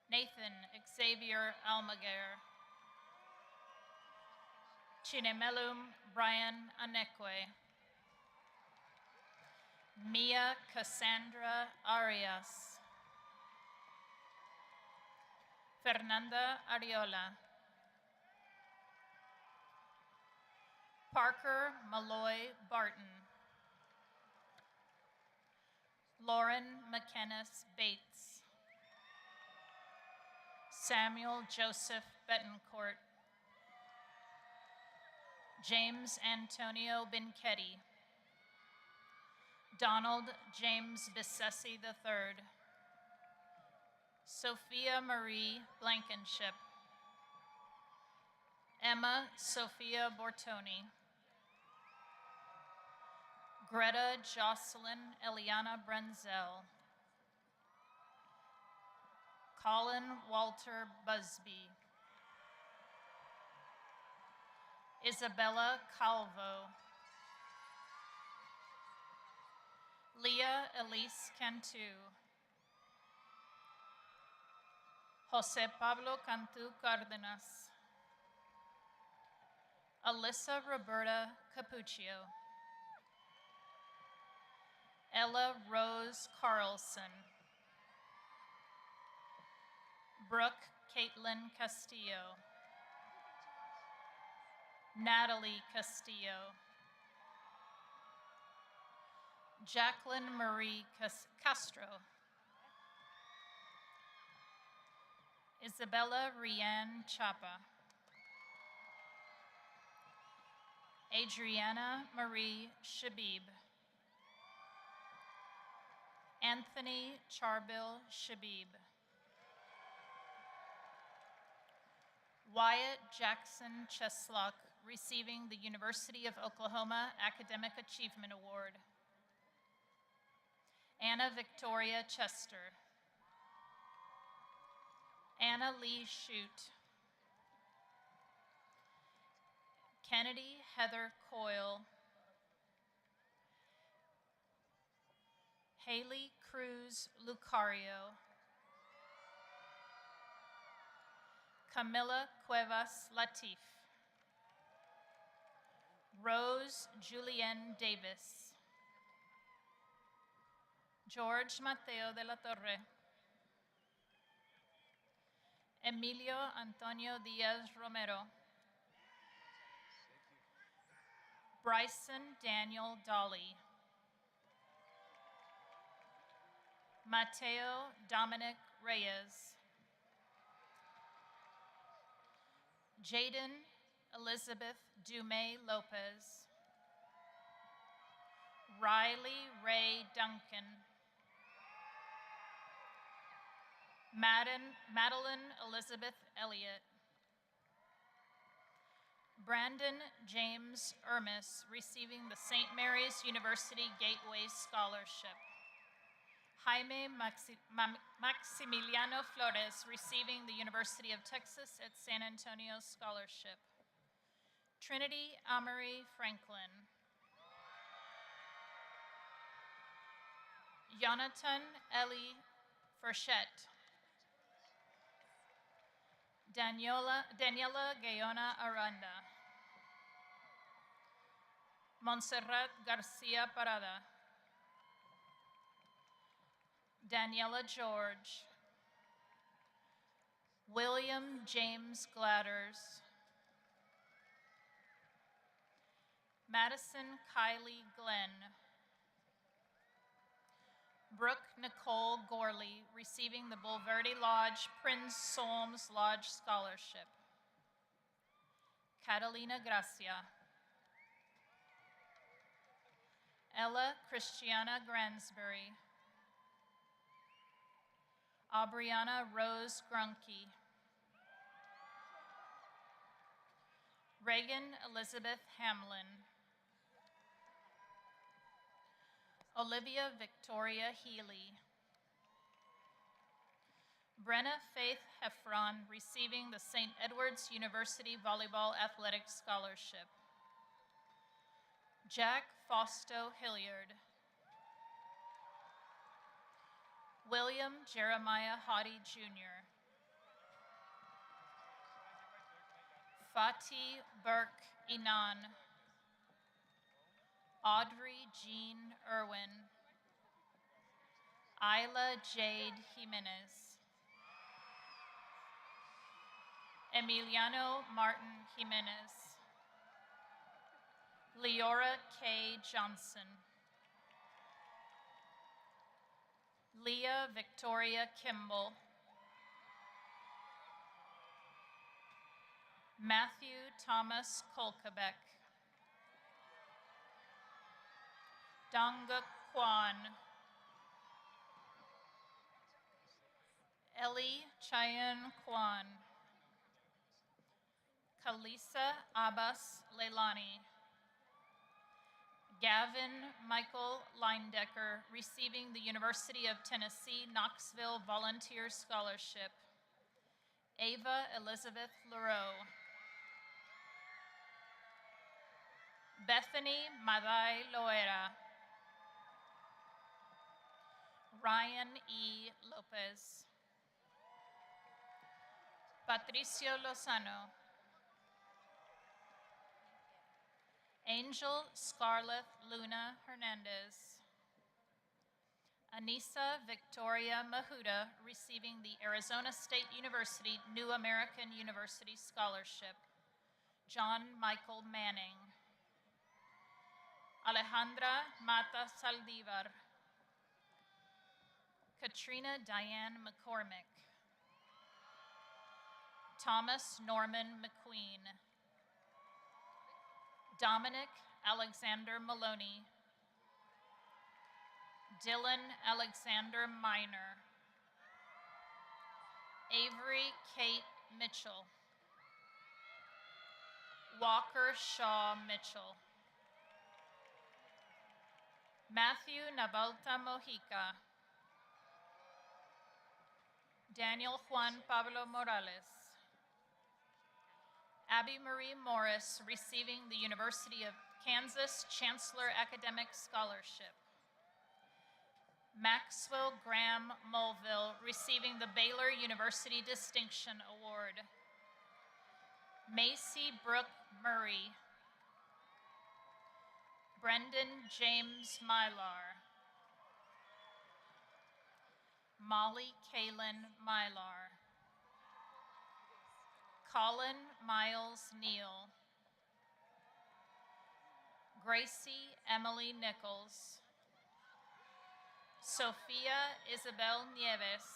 Nathan Xavier Almaguer. Chinemelum Brian Anekwe. Mia Cassandra Arias. Fernanda Ariola. Parker Malloy Barton. Lauren McKennis Bates. Samuel Joseph Betancourt, James Antonio Binchetti, Donald James Bissessi III, Sophia Marie Blankenship, Emma Sophia Bortoni, Greta Jocelyn Eliana Brenzel, Colin Walter Busby, Isabella Calvo, Leah Elise Cantu, Jose Pablo Cantu Cardenas, Alyssa Roberta Capuccio, Ella Rose Carlson, Brooke Caitlin Castillo, Natalie Castillo, Jacqueline Marie Castro, Isabella Rianne Chapa, Adriana Marie Shabib, Anthony Charbil Shabib, Wyatt Jackson Cheslock, receiving the University of Oklahoma Academic Achievement Award. Anna Victoria Chester, Anna Lee Shute, Kennedy Heather Coyle, Haley Cruz Lucario, Camilla Cuevas Latif, Rose Julienne Davis, George Mateo de la Torre, Emilio Antonio Diaz Romero, Bryson Daniel Dolly, Mateo Dominic Reyes, Jaden Elizabeth Dumais Lopez, Riley Ray Duncan, Madeline Elizabeth Elliott, Brandon James Ermis, receiving the St. Mary's University Gateway Scholarship. Jaime Maximiliano Flores, receiving the University of Texas at San Antonio Scholarship. Trinity Amory Franklin, Jonathan Ellie Frechette, Daniela Gayona Aranda, Montserrat Garcia Parada, Daniela George, William James Gladders, Madison Kylie Glenn, Brooke Nicole Gorley, receiving the Bulverde Lodge Prince Solms Lodge Scholarship. Catalina Gracia, Ella Christiana Gransbury, Aubriana Rose Grunke, Reagan Elizabeth Hamlin, Olivia Victoria Healy, Brenna Faith Heffron, receiving the St. Edward's University Volleyball Athletic Scholarship. Jack Fausto Hilliard, William Jeremiah Haughty Jr., Fatih Burke Inan, Audrey Jean Irwin, Isla Jade Jimenez, Emiliano Martin Jimenez, Leora K. Johnson, Leah Victoria Kimball, Matthew Thomas Kolkebeck. Donga Kwan. Ellie Cheyenne Kwan. Kalisa Abbas Leilani. Gavin Michael Leindecker, receiving the University of Tennessee Knoxville Volunteer Scholarship. Ava Elizabeth Leroux. Bethany Madai Loera. Ryan E. Lopez. Patricio Lozano. Angel Scarlett Luna Hernandez. Anissa Victoria Mahuda, receiving the Arizona State University New American University Scholarship. John Michael Manning. Alejandra Mata Saldivar. Katrina Diane McCormick. Thomas Norman McQueen. Dominic Alexander Maloney. Dylan Alexander Miner. Avery Kate Mitchell. Walker Shaw Mitchell. Matthew Navalta Mojica. Daniel Juan Pablo Morales. Abby Marie Morris, receiving the University of Kansas Chancellor Academic Scholarship. Maxwell Graham Mulville, receiving the Baylor University Distinction Award. Macy Brooke Murray. Brendan James Mylar. Molly Kaylin Mylar. Colin Miles Neal. Gracie Emily Nichols. Sophia Isabel Nieves.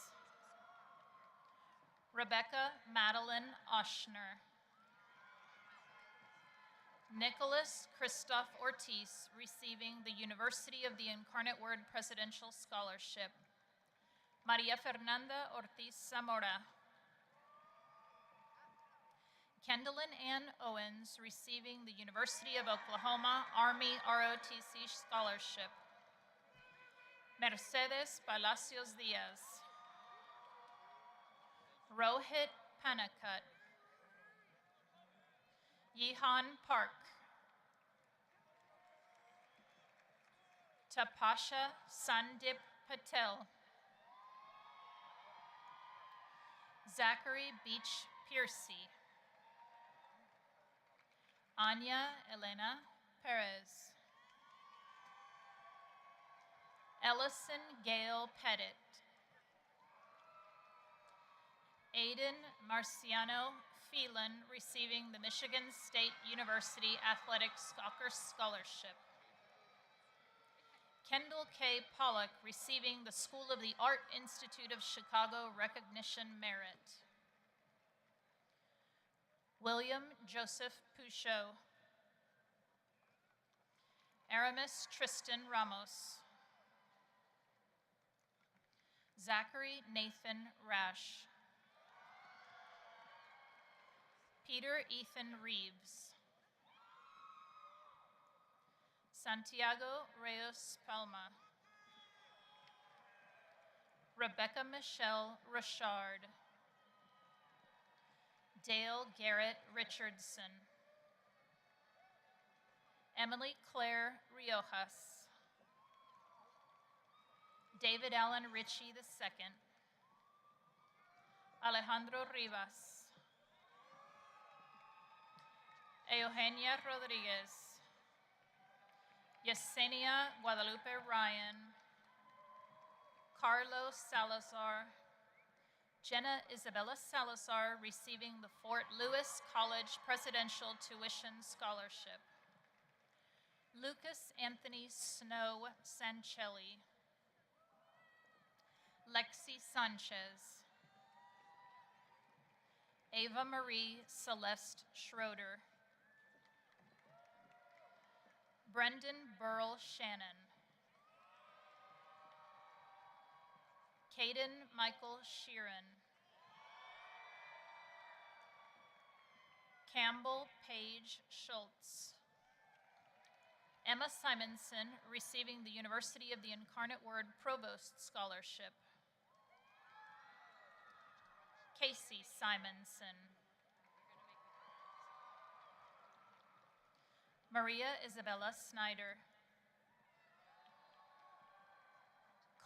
Rebecca Madeline Oshner. Nicholas Christoph Ortiz, receiving the University of the Incarnate Word Presidential Scholarship. Maria Fernanda Ortiz Zamora. Kendallin Ann Owens, receiving the University of Oklahoma Army ROTC Scholarship. Mercedes Palacios Diaz. Rohit Panakut. Yihan Park. Tapasha Sandip Patel. Zachary Beach Piercy. Anya Elena Perez. Ellison Gail Pettit. Aiden Marciano Phelan, receiving the Michigan State University Athletic Soccer Scholarship. Kendall K. Pollock, receiving the School of the Art Institute of Chicago Recognition Merit. William Joseph Pouchot. Aramis Tristan Ramos. Zachary Nathan Rash. Peter Ethan Reeves. Santiago Reyes Palma. Rebecca Michelle Richard. Dale Garrett Richardson. Emily Claire Riojas. David Allen Ritchie II. Alejandro Rivas. Eugenia Rodriguez. Yesenia Guadalupe Ryan. Carlos Salazar. Jenna Isabella Salazar, receiving the Fort Lewis College Presidential Tuition Scholarship. Lucas Anthony Snow Sancelli. Lexi Sanchez. Ava Marie Celeste Schroeder. Brendan Burl Shannon. Caden Michael Sheeran. Campbell Paige Schultz. Emma Simonson, receiving the University of the Incarnate Word Provost Scholarship. Casey Simonson. Maria Isabella Snyder.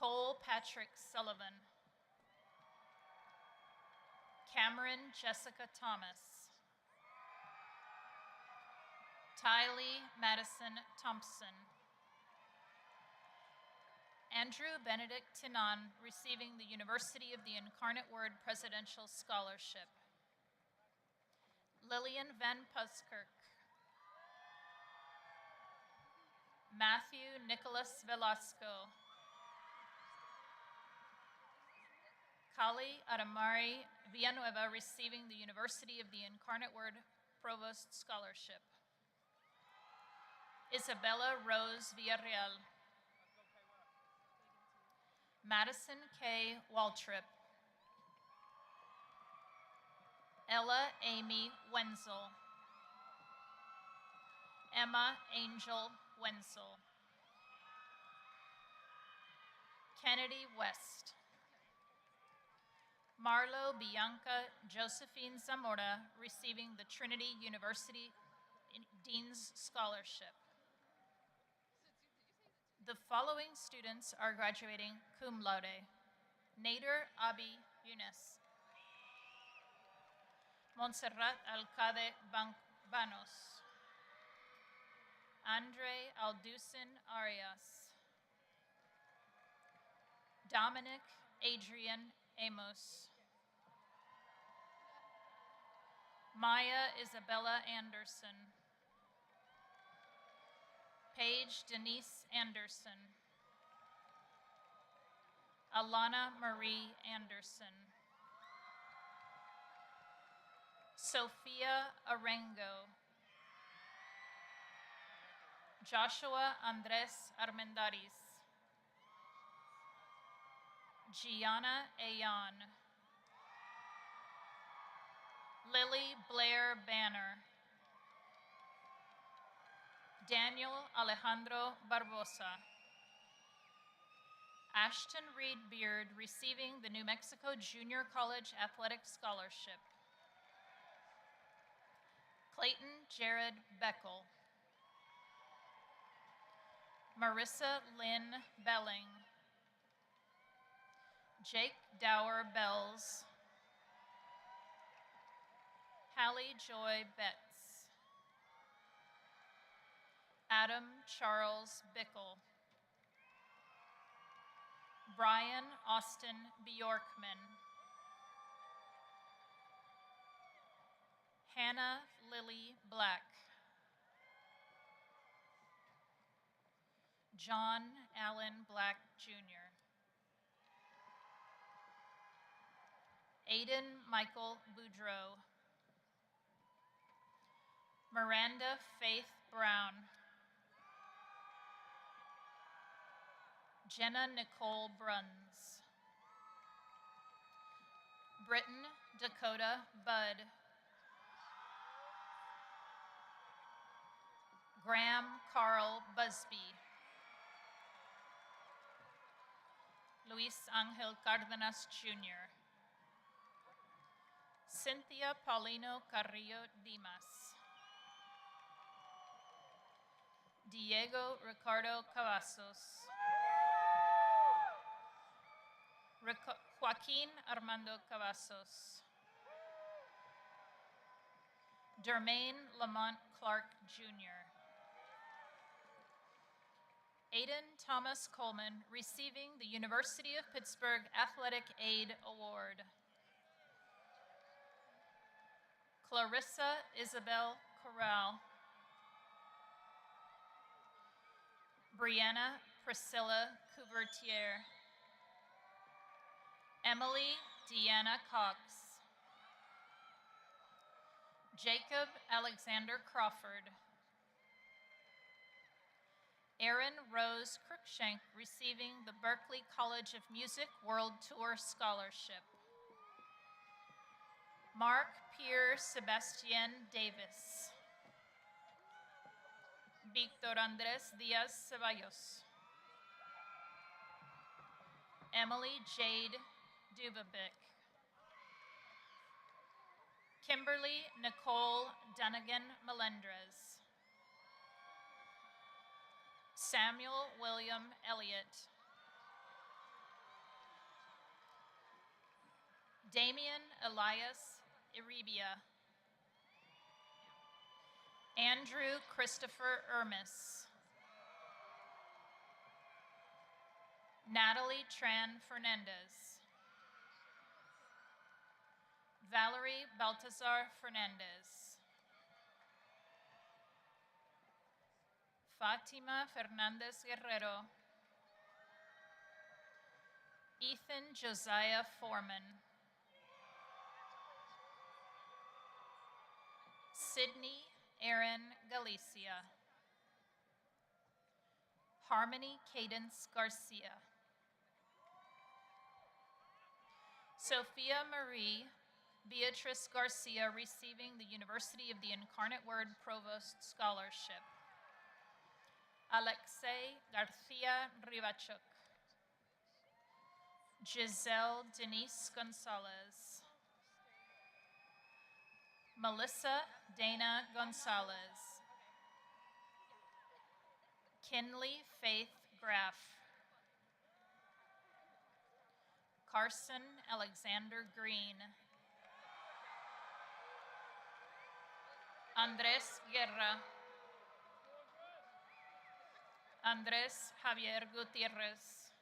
Cole Patrick Sullivan. Cameron Jessica Thomas. Tylee Madison Thompson. Andrew Benedict Tinan, receiving the University of the Incarnate Word Presidential Scholarship. Lillian Van Puskirk. Matthew Nicholas Velasco. Kali Adamari Villanueva, receiving the University of the Incarnate Word Provost Scholarship. Isabella Rose Villarreal. Madison K. Waltrip. Ella Amy Wenzel. Emma Angel Wenzel. Kennedy West. Marlo Bianca Josephine Zamora, receiving the Trinity University Dean's Scholarship. The following students are graduating cum laude. Nader Abi Yunus. Montserrat Alcade Banos. Andre Alducin Arias. Dominic Adrian Amos. Maya Isabella Anderson. Paige Denise Anderson. Alana Marie Anderson. Sophia Arengo. Joshua Andres Armendariz. Gianna Ayan. Lily Blair Banner. Daniel Alejandro Barbosa. Ashton Reed Beard, receiving the New Mexico Junior College Athletic Scholarship. Clayton Jared Beckel. Marissa Lynn Belling. Jake Dower Bells. Hallie Joy Betts. Adam Charles Bickle. Brian Austin Bjorkman. Hannah Lily Black. John Allen Black Jr. Aiden Michael Boudreau. Miranda Faith Brown. Jenna Nicole Bruns. Britton Dakota Budd. Graham Carl Busby. Luis Angel Cardenas Jr. Cynthia Paulino Carrillo Dimas. Diego Ricardo Cavazos. Joaquin Armando Cavazos. Dermaine Lamont Clark Jr. Aiden Thomas Coleman, receiving the University of Pittsburgh Athletic Aid Award. Clarissa Isabel Corral. Brianna Priscilla Couvertier. Emily Deanna Cox. Jacob Alexander Crawford. Erin Rose Cruikshank, receiving the Berklee College of Music World Tour Scholarship. Mark Pierre Sebastien Davis. Victor Andres Diaz Ceballos. Emily Jade Dubabic. Kimberly Nicole Dunnigan Melendrez. Samuel William Elliott. Damian Elias Iribia. Andrew Christopher Ermis. Natalie Tran Fernandez. Valerie Baltazar Fernandez. Fatima Fernandez Guerrero. Ethan Josiah Foreman. Sydney Erin Galicia. Harmony Cadence Garcia. Sophia Marie Beatrice Garcia, receiving the University of the Incarnate Word Provost Scholarship. Alexei Garcia Rivachuk. Giselle Denise Gonzalez. Melissa Dana Gonzalez. Kinley Faith Graff. Carson Alexander Green. Andrés Guerra. Andrés Javier Gutierrez.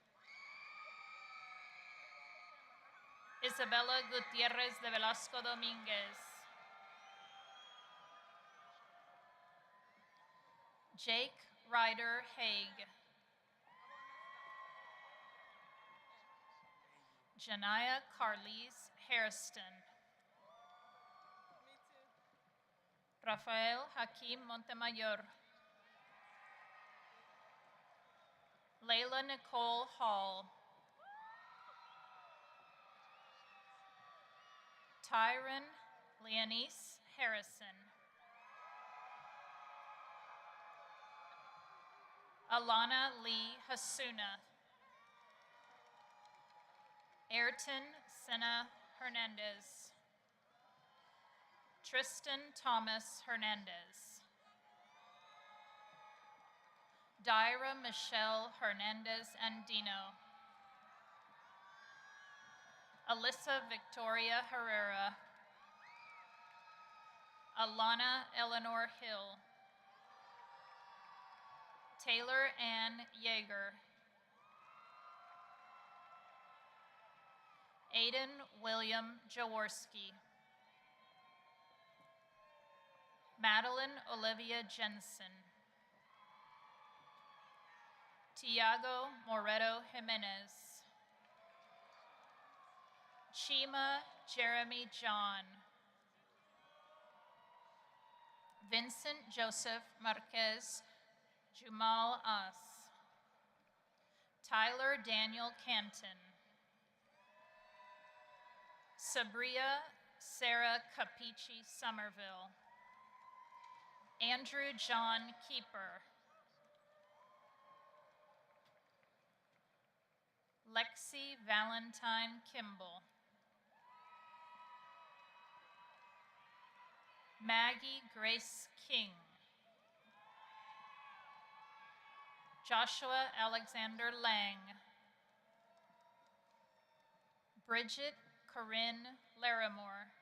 Isabella Gutierrez de Velasco Dominguez. Jake Ryder Haig. Janaya Carlise Hairston. Rafael Hakim Montemayor. Layla Nicole Hall. Tyron Leonice Harrison. Alana Lee Hasuna. Ayrton Senna Hernandez. Tristan Thomas Hernandez. Dyra Michelle Hernandez Andino. Alyssa Victoria Herrera. Alana Eleanor Hill. Taylor Ann Yeager. Aiden William Jaworski. Madeline Olivia Jensen. Tiago Moreto Jimenez. Chima Jeremy John. Vincent Joseph Marquez Jumal As. Tyler Daniel Canton. Sabria Sarah Capici Somerville. Andrew John Keeper. Lexi Valentine Kimball. Maggie Grace King. Joshua Alexander Lang. Bridget Corinne Larimore.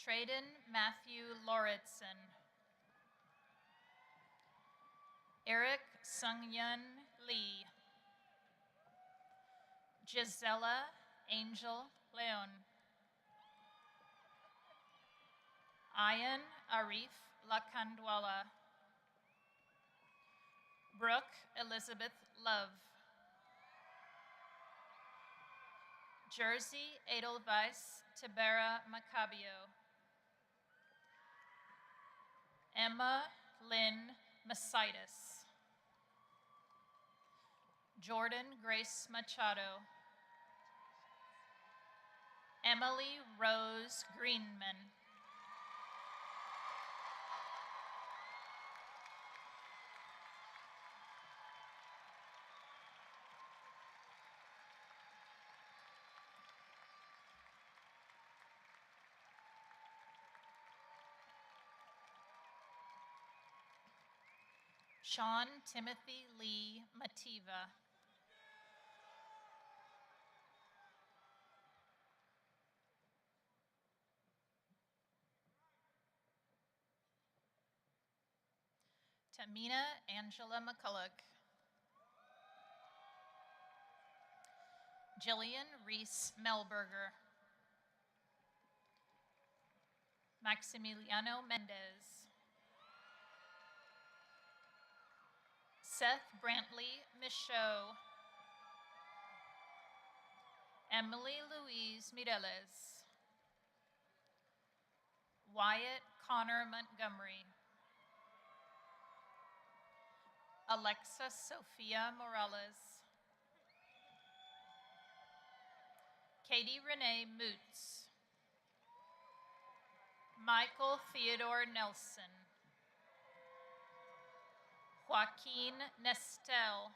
Trayden Matthew Lauritsen. Eric Sungyun Lee. Gisela Angel Leon. Ayan Arif Lakandwala. Brooke Elizabeth Love. Jersey Edelweiss Tibera Macabio. Emma Lynn Masitis. Jordan Grace Machado. Emily Rose Greenman. Sean Timothy Lee Mativa. Tamina Angela McCulloch. Jillian Reese Melberger. Maximiliano Mendez. Seth Brantley Michaud. Emily Louise Mireles. Wyatt Connor Montgomery. Alexa Sophia Morales. Katie Renee Moots. Michael Theodore Nelson. Joaquin Nestel.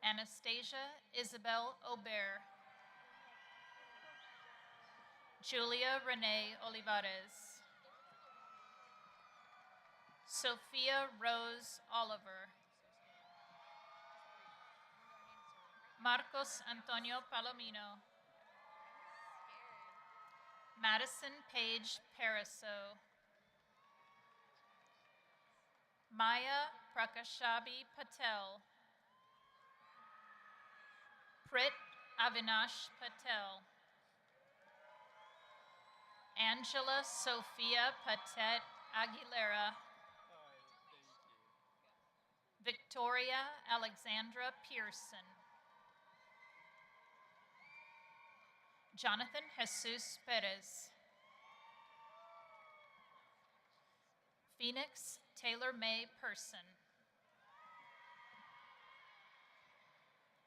Anastasia Isabel Aubert. Julia Renee Olivares. Sophia Rose Oliver. Marcos Antonio Palomino. Madison Page Paraso. Maya Prakashabi Patel. Prit Avinash Patel. Angela Sophia Patet Aguilera. Victoria Alexandra Pearson. Jonathan Jesus Perez. Phoenix Taylor May Person.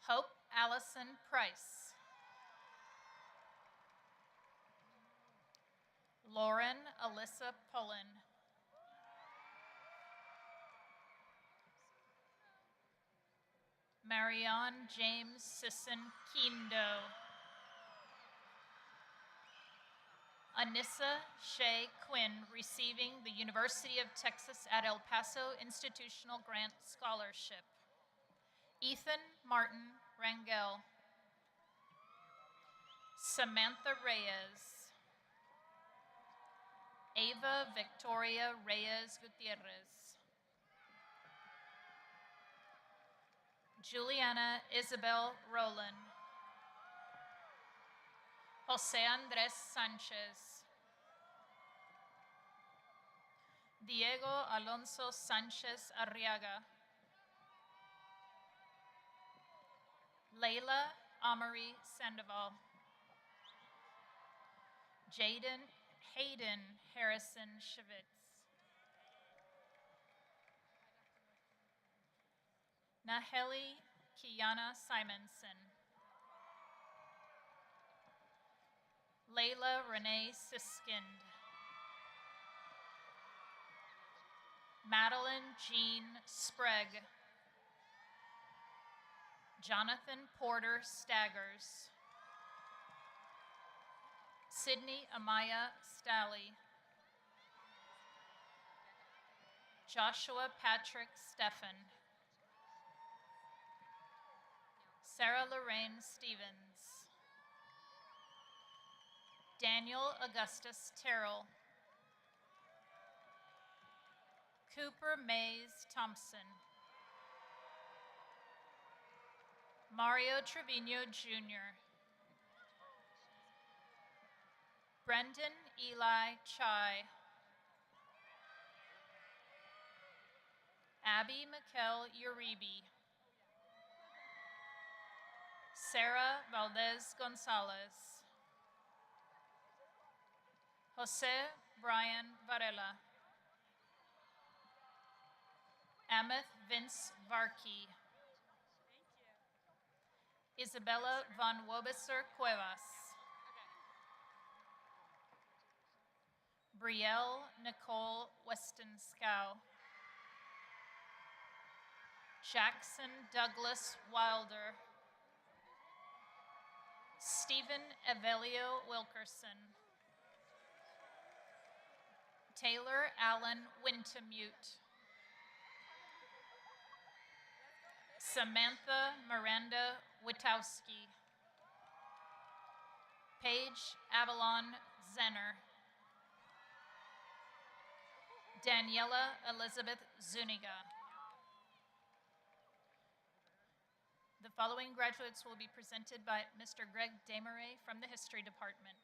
Hope Allison Price. Lauren Alyssa Pullen. Marianne James Sisson Kindo. Anissa Shea Quinn, receiving the University of Texas at El Paso Institutional Grant Scholarship. Ethan Martin Rangel. Samantha Reyes. Ava Victoria Reyes Gutierrez. Juliana Isabel Rowland. Jose Andres Sanchez. Diego Alonso Sanchez Arriaga. Layla Amory Sandoval. Hayden Harrison Shivitz. Naheli Kiana Simonson. Layla Renee Siskind. Madeline Jean Sprague. Jonathan Porter Staggers. Sydney Amaya Stalley. Joshua Patrick Steffen. Sarah Lorraine Stevens. Daniel Augustus Terrell. Cooper Mays Thompson. Mario Trevino Jr. Brendan Eli Chai. Abby Mikkel Uribe. Sarah Valdez Gonzalez. Jose Brian Varela. Ameth Vince Varkey. Isabella von Wobeser Cuevas. Brielle Nicole Westenskow. Jackson Douglas Wilder. Stephen Evelio Wilkerson. Taylor Allen Wintemute. Samantha Miranda Witowski. Paige Avalon Zenner. Daniela Elizabeth Zuniga. The following graduates will be presented by Mr. Greg Desmarais from the History Department.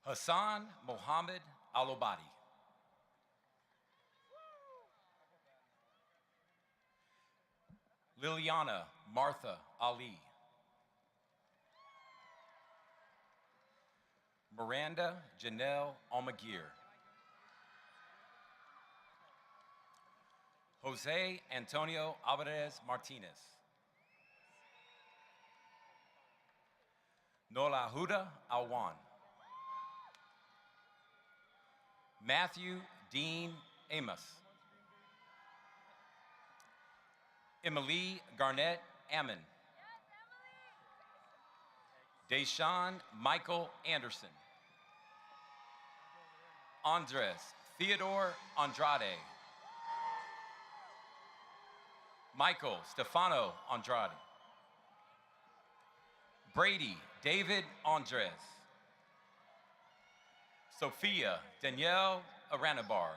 Hassan Mohammed Alobadi. Liliana Martha Ali. Miranda Janelle Almaguer. Jose Antonio Alvarez Martinez. Nola Huda Alwan. Matthew Dean Amos. Emily Garnett Ammon. Deshaun Michael Anderson. Andres Theodore Andrade. Michael Stefano Andrade. Brady David Andres. Sophia Danielle Aranabar.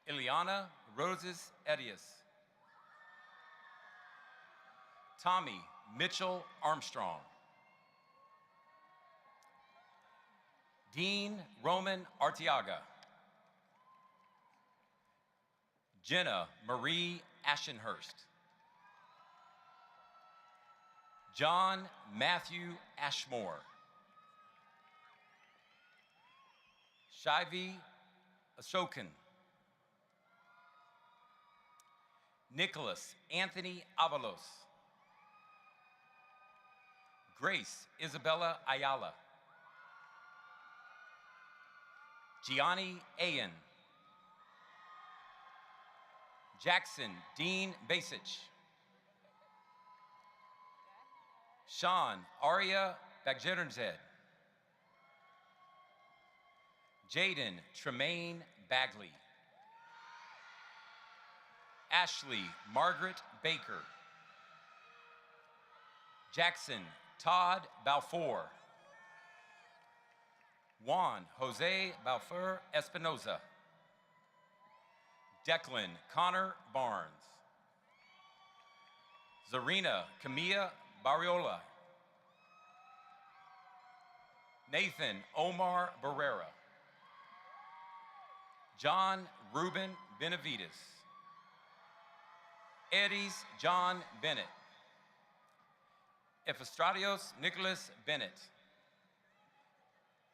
Ileana Roses Edias. Tommy Mitchell Armstrong. Dean Roman Arteaga. Jenna Marie Ashenhurst. John Matthew Ashmore. Shivi Ashokan. Nicholas Anthony Avalos. Grace Isabella Ayala. Gianni Ayan. Jackson Dean Basich. Sean Aria Bagjerenzed. Jaden Tremaine Bagley. Ashley Margaret Baker. Jackson Todd Balfour. Juan Jose Balfour Espinoza. Declan Connor Barnes. Zarina Camilla Barriola. Nathan Omar Barrera. John Ruben Benavides. Eddie's John Bennett. Ephestradios Nicholas Bennett.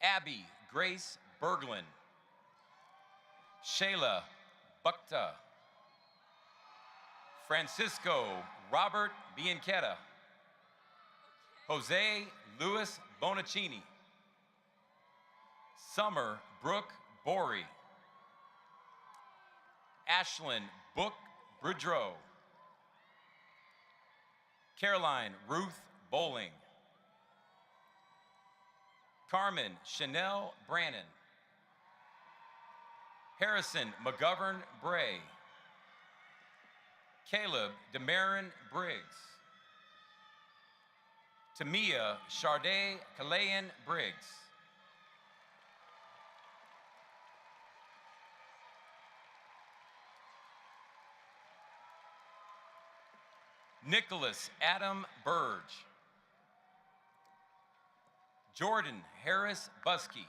Abby Grace Berglund. Shayla Bukta. Francisco Robert Bianchetta. Jose Luis Bonaccini. Summer Brooke Bory. Ashlyn Book Boudreau. Caroline Ruth Bowling. Carmen Chanel Brannon. Harrison McGovern Bray. Caleb Demarin Briggs. Tamia Charday Kalayan Briggs. Nicholas Adam Burge. Jordan Harris Buskey.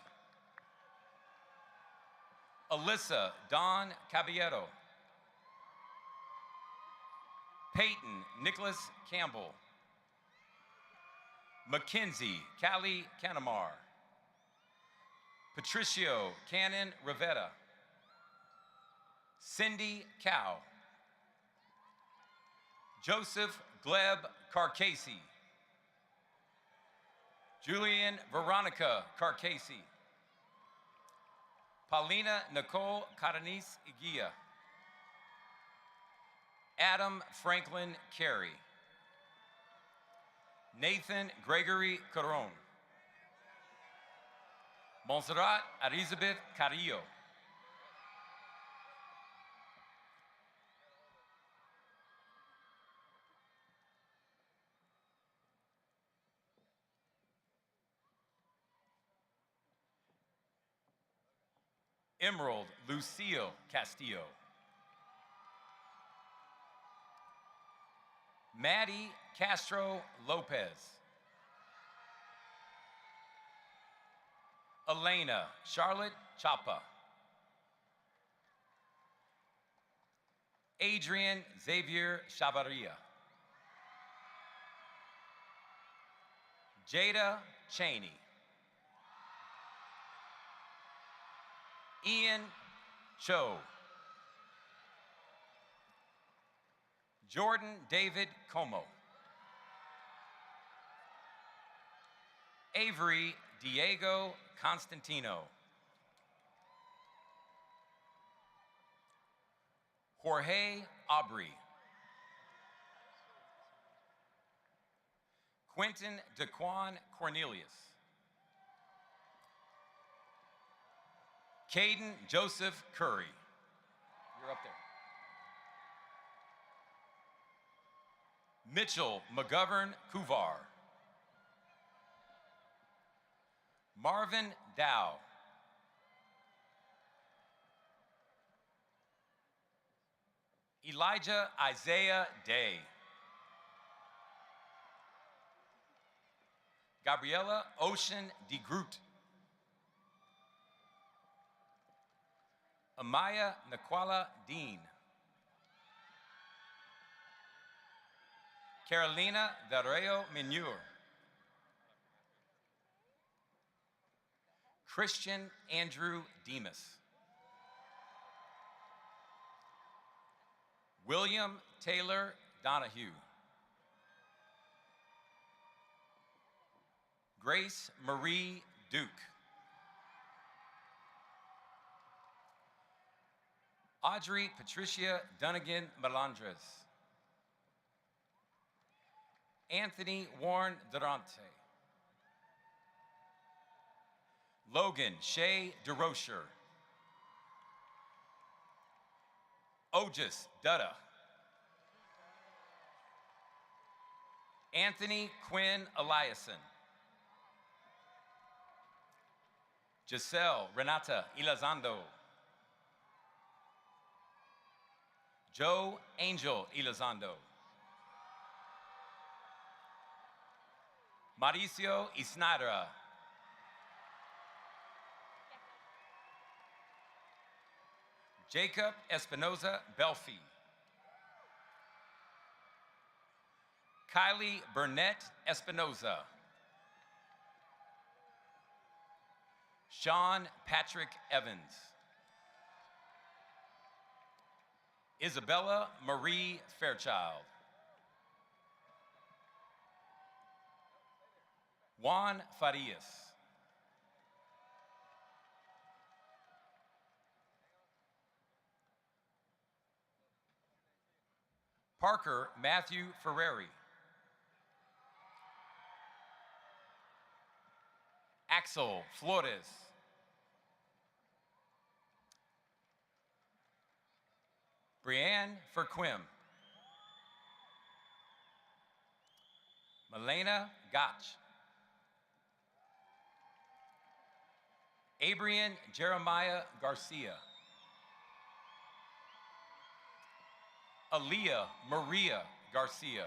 Alyssa Dawn Caballero. Peyton Nicholas Campbell. Mackenzie Callie Canamar. Patricio Cannon Rivera. Cindy Cow. Joseph Gleb Carcasey. Julian Veronica Carcasey. Paulina Nicole Cardenis Iguia. Adam Franklin Carey. Nathan Gregory Caron. Montserrat Elizabeth Carrillo. Emerald Lucille Castillo. Maddie Castro Lopez. Elena Charlotte Chapa. Adrian Xavier Chavaria. Jada Cheney. Ian Cho. Jordan David Como. Avery Diego Constantino. Jorge Aubrey. Quentin DeQuan Cornelius. Caden Joseph Curry. You're up there. Mitchell McGovern Kuvar. Marvin Dow. Elijah Isaiah Day. Gabriella Ocean DeGroot. Amaya Naquala Dean. Carolina Del Reo Minur. Christian Andrew Demas. William Taylor Donahue. Grace Marie Duke. Audrey Patricia Dunnigan Melandres. Anthony Warren Durante. Logan Shea DeRocher. Otis Dutta. Anthony Quinn Eliason. Giselle Renata Ilazando. Joe Angel Ilazando. Mauricio Isnadra. Jacob Espinoza Belfi. Kylie Burnett Espinoza. Sean Patrick Evans. Isabella Marie Fairchild. Juan Farias. Parker Matthew Ferreri. Axel Flores. Brianne Furquim. Melena Gotch. Abrian Jeremiah Garcia. Aaliyah Maria Garcia.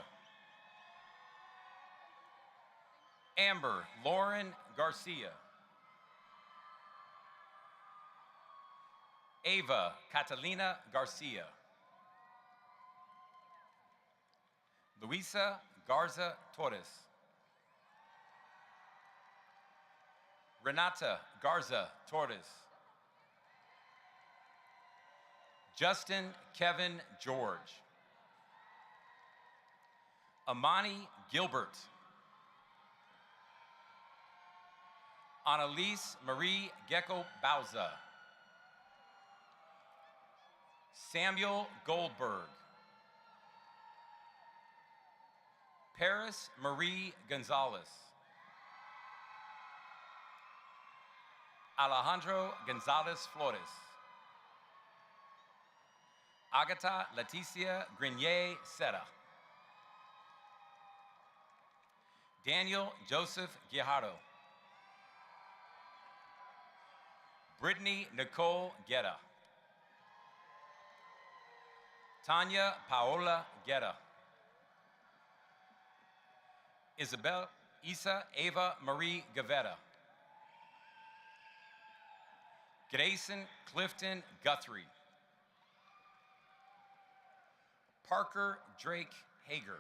Amber Lauren Garcia. Ava Catalina Garcia. Luisa Garza Torres. Renata Garza Torres. Justin Kevin George. Amani Gilbert. Annalise Marie Gecko Bauza. Samuel Goldberg. Paris Marie Gonzalez. Alejandro Gonzalez Flores. Agata Leticia Grenier Seta. Daniel Joseph Guijarro. Brittany Nicole Guetta. Tanya Paola Guetta. Isabel Isa Eva Marie Gavetta. Grayson Clifton Guthrie. Parker Drake Hager.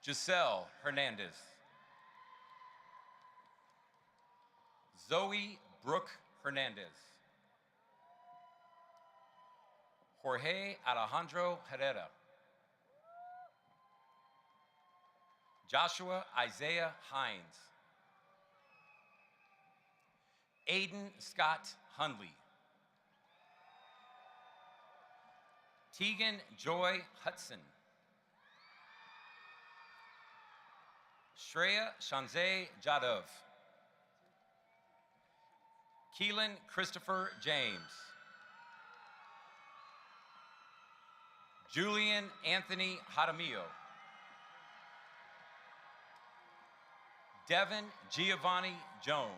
Giselle Hernandez. Zoe Brooke Hernandez. Jorge Alejandro Herrera. Joshua Isaiah Hines. Aiden Scott Hundley. Tegan Joy Hudson. Shreya Shanzay Jadov. Keelan Christopher James. Julian Anthony Jaramillo. Devin Giovanni Jones.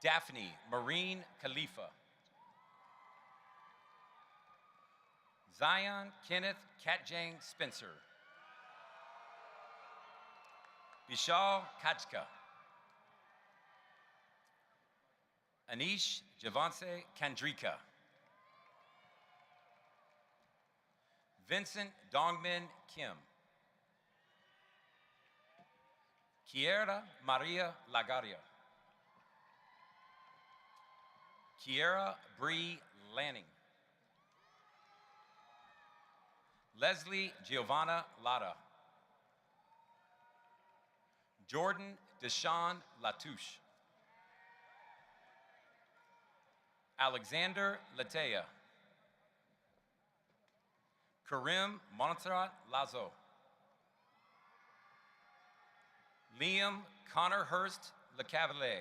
Daphne Marine Khalifa. Zion Kenneth Katjang Spencer. Vishal Kachka. Anish Javance Kandrika. Vincent Dongmin Kim. Kiera Maria Lagaria. Kiera Bree Lanning. Leslie Giovanna Lada. Jordan Deshawn Latouche. Alexander Latea. Karim Montserrat Lazo. Liam Connor Hurst LeCavalier.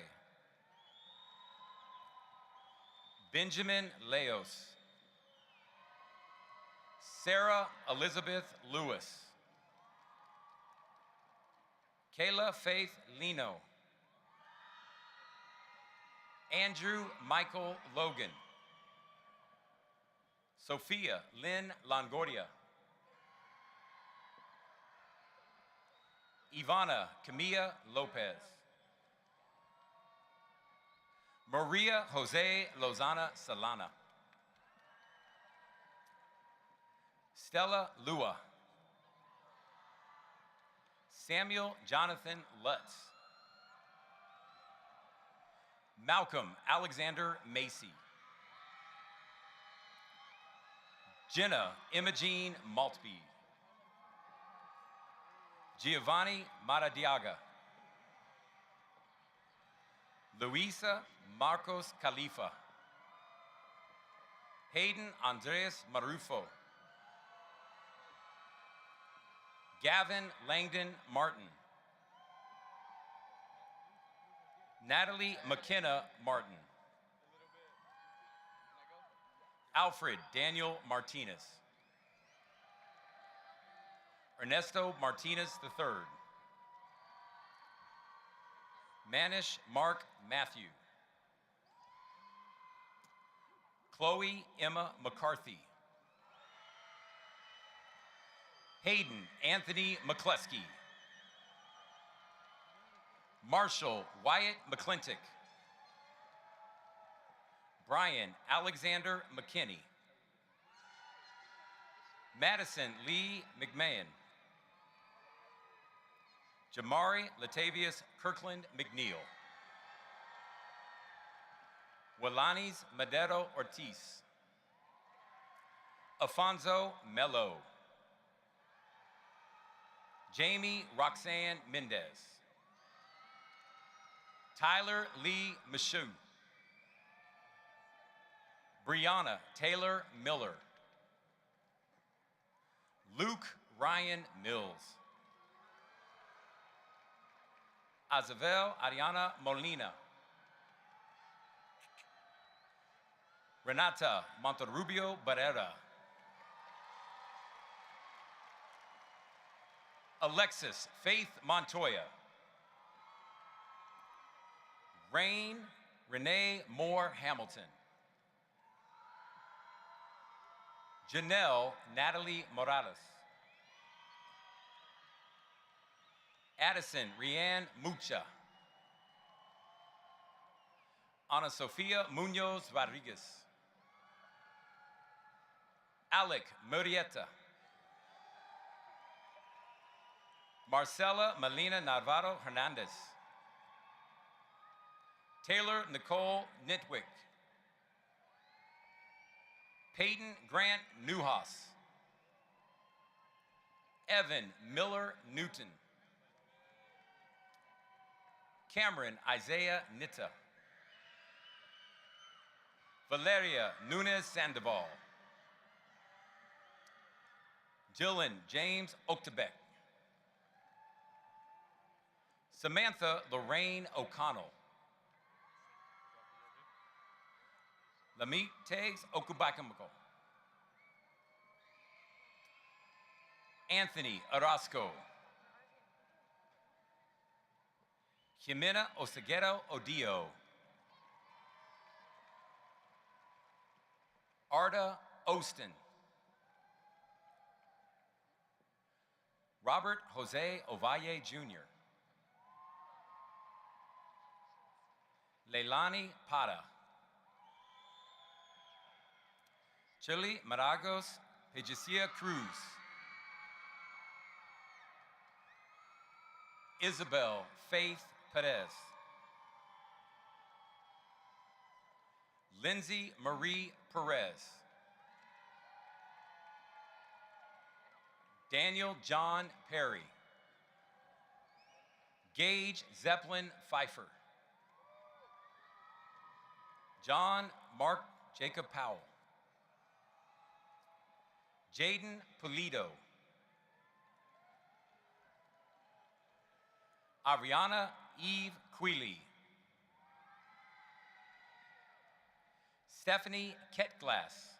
Benjamin Leos. Sarah Elizabeth Lewis. Kayla Faith Lino. Andrew Michael Logan. Sophia Lynn Longoria. Ivana Camilla Lopez. Maria Jose Lozana Solana. Stella Lua. Samuel Jonathan Lutz. Malcolm Alexander Macy. Jenna Imogene Maltby. Giovanni Maradiaga. Luisa Marcos Khalifa. Hayden Andres Marufo. Gavin Langdon Martin. Natalie McKenna Martin. Alfred Daniel Martinez. Ernesto Martinez III. Manish Mark Matthew. Chloe Emma McCarthy. Hayden Anthony McCluskey. Marshall Wyatt McClintock. Brian Alexander McKinney. Madison Lee McMahon. Jamari Latavius Kirkland McNeil. Walanis Madero Ortiz. Afonso Mello. Jamie Roxanne Mendez. Tyler Lee Michoud. Brianna Taylor Miller. Luke Ryan Mills. Azavel Ariana Molina. Renata Monterrubio Barrera. Alexis Faith Montoya. Rain Renee Moore Hamilton. Janelle Natalie Morales. Addison Rianne Mucha. Ana Sofia Munoz Rodriguez. Alec Murrieta. Marcela Melina Navarro Hernandez. Taylor Nicole Nitwick. Peyton Grant Newhouse. Evan Miller Newton. Cameron Isaiah Nitta. Valeria Nunez Sandoval. Dylan James Oktebeck. Samantha Lorraine O'Connell. Lamit Tegs Okubakamako. Anthony Orozco. Jimena Oseguero Odio. Arda Ostin. Robert Jose Ovalle Jr. Leilani Pata. Chili Maragos Pejicia Cruz. Isabel Faith Perez. Lindsay Marie Perez. Daniel John Perry. Gage Zeppelin Pfeiffer. John Mark Jacob Powell. Jaden Pulido. Ariana Eve Queely. Stephanie Ketglass.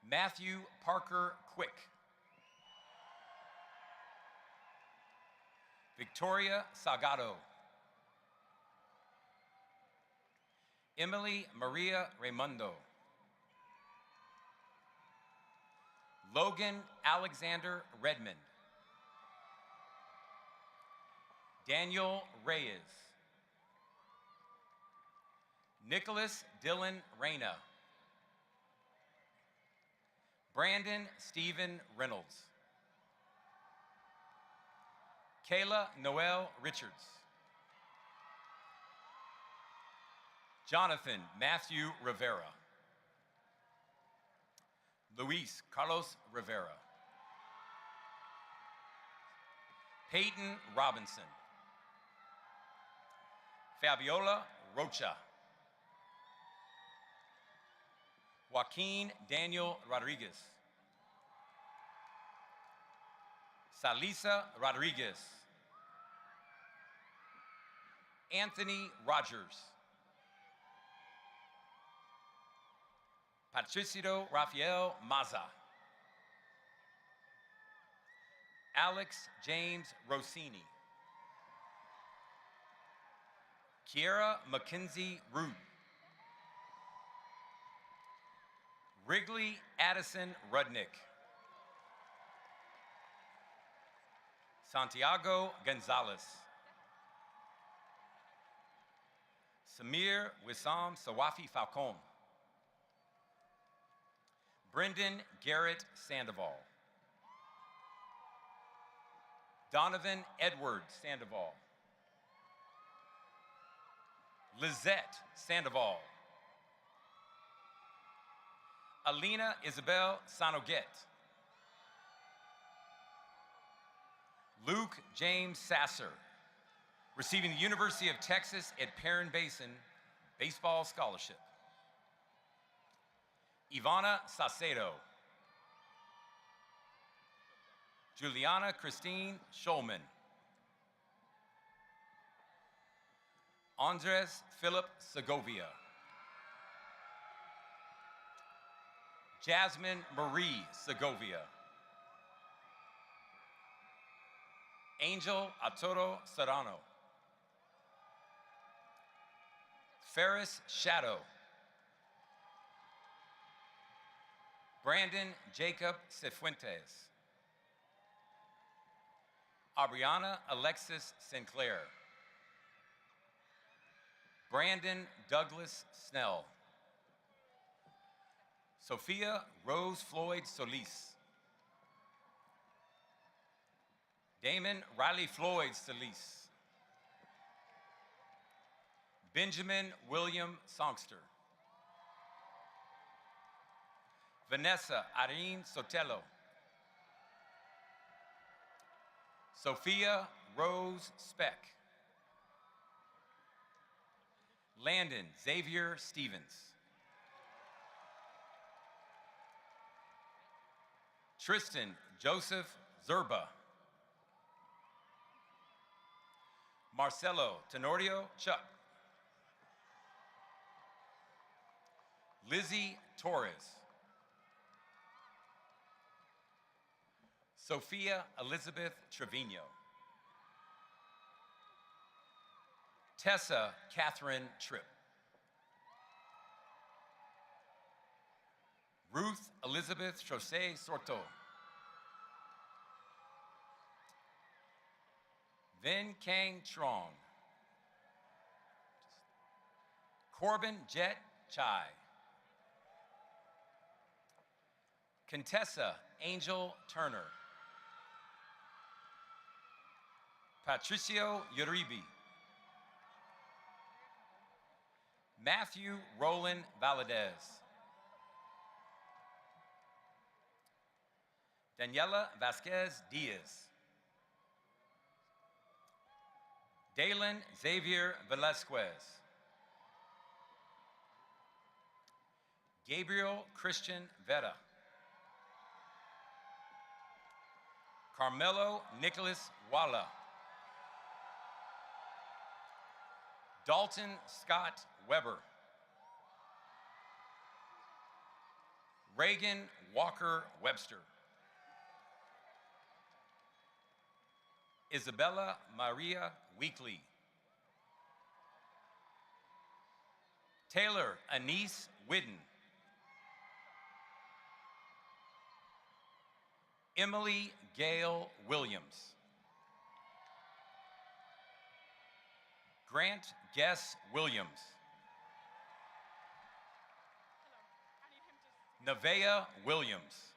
Matthew Parker Quick. Victoria Salgado. Emily Maria Raimundo. Logan Alexander Redmond. Daniel Reyes. Nicholas Dylan Reyna. Brandon Stephen Reynolds. Kayla Noel Richards. Jonathan Matthew Rivera. Luis Carlos Rivera. Peyton Robinson. Fabiola Rocha. Joaquin Daniel Rodriguez. Salisa Rodriguez. Anthony Rogers. Patricio Rafael Maza. Alex James Rossini. Kiera Mackenzie Root. Wrigley Addison Rudnick. Santiago Gonzalez. Samir Wissam Sawafi Falcon. Brendan Garrett Sandoval. Donovan Edward Sandoval. Lizette Sandoval. Alina Isabel Sanoget. Luke James Sasser, receiving the University of Texas at Perrin Basin Baseball Scholarship. Ivana Sacedo. Juliana Christine Schulman. Andres Philip Segovia. Jasmine Marie Segovia. Angel Arturo Serrano. Ferris Shadow. Brandon Jacob Cifuentes. Aubriana Alexis Sinclair. Brandon Douglas Snell. Sophia Rose Floyd Solis. Damon Riley Floyd Solis. Benjamin William Songster. Vanessa Irene Sotelo. Sophia Rose Speck. Landon Xavier Stevens. Tristan Joseph Zerba. Marcelo Tenorio Chuck. Lizzie Torres. Sophia Elizabeth Trevino. Tessa Catherine Tripp. Ruth Elizabeth Jose Sorto. Vin Kang Trong. Corbin Jet Chai. Contessa Angel Turner. Patricio Uribe. Matthew Roland Valadez. Daniela Vasquez Diaz. Dalen Xavier Velasquez. Gabriel Christian Vera. Carmelo Nicholas Walla. Dalton Scott Weber. Reagan Walker Webster. Isabella Maria Weekly. Taylor Anise Whidden. Emily Gail Williams. Grant Guess Williams. Nevaeh Williams.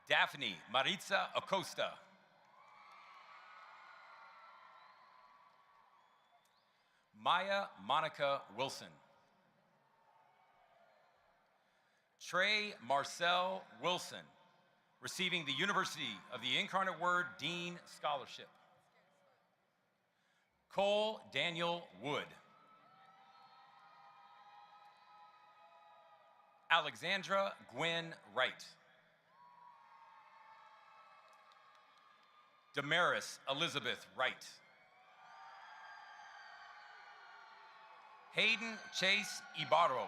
Daphne Maritza Acosta. Maya Monica Wilson. Trey Marcel Wilson, receiving the University of the Incarnate Word Dean Scholarship. Cole Daniel Wood. Alexandra Gwen Wright. Damaris Elizabeth Wright. Hayden Chase Ibarro.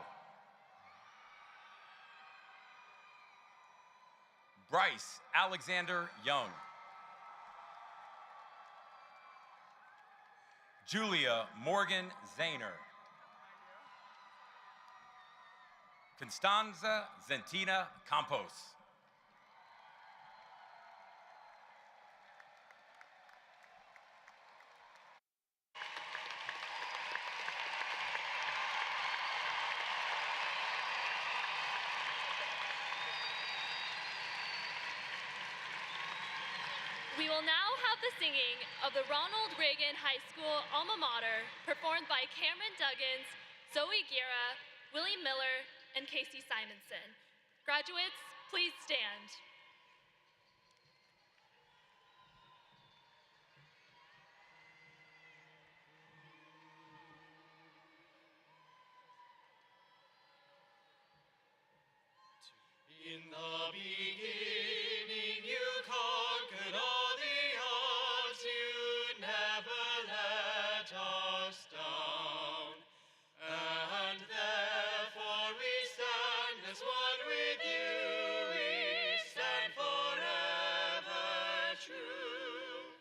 Bryce Alexander Young. Julia Morgan Zahner. Constanza Zentina Campos. the singing of the Ronald Reagan High School alma mater, performed by Cameron Duggins, Zoe Guerra, Willie Miller, and Casey Simonson. Graduates, please stand. In the beginning you conquered all the odds, you never let us down. And therefore we stand as one with you, we stand forever true,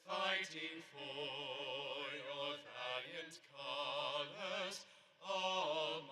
fighting for your valiant colors, almighty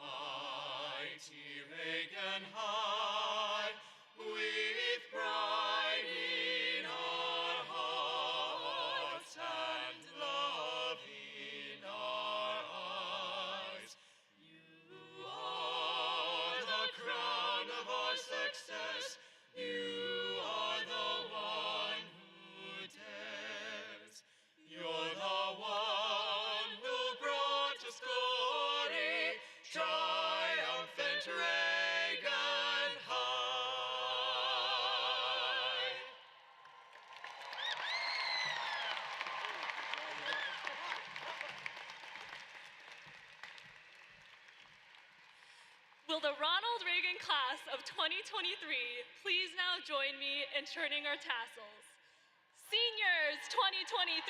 Reagan High, with pride in our hearts and love in our eyes. You are the crown of our success. You are the one who dares. You're the one who brought us glory, triumphant Reagan High. Will the Ronald Reagan class of 2023 please now join me in turning our tassels? Seniors 2023,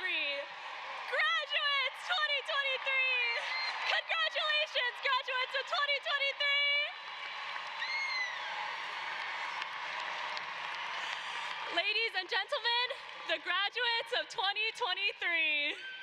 graduates 2023, congratulations graduates of 2023. Ladies and gentlemen, the graduates of 2023.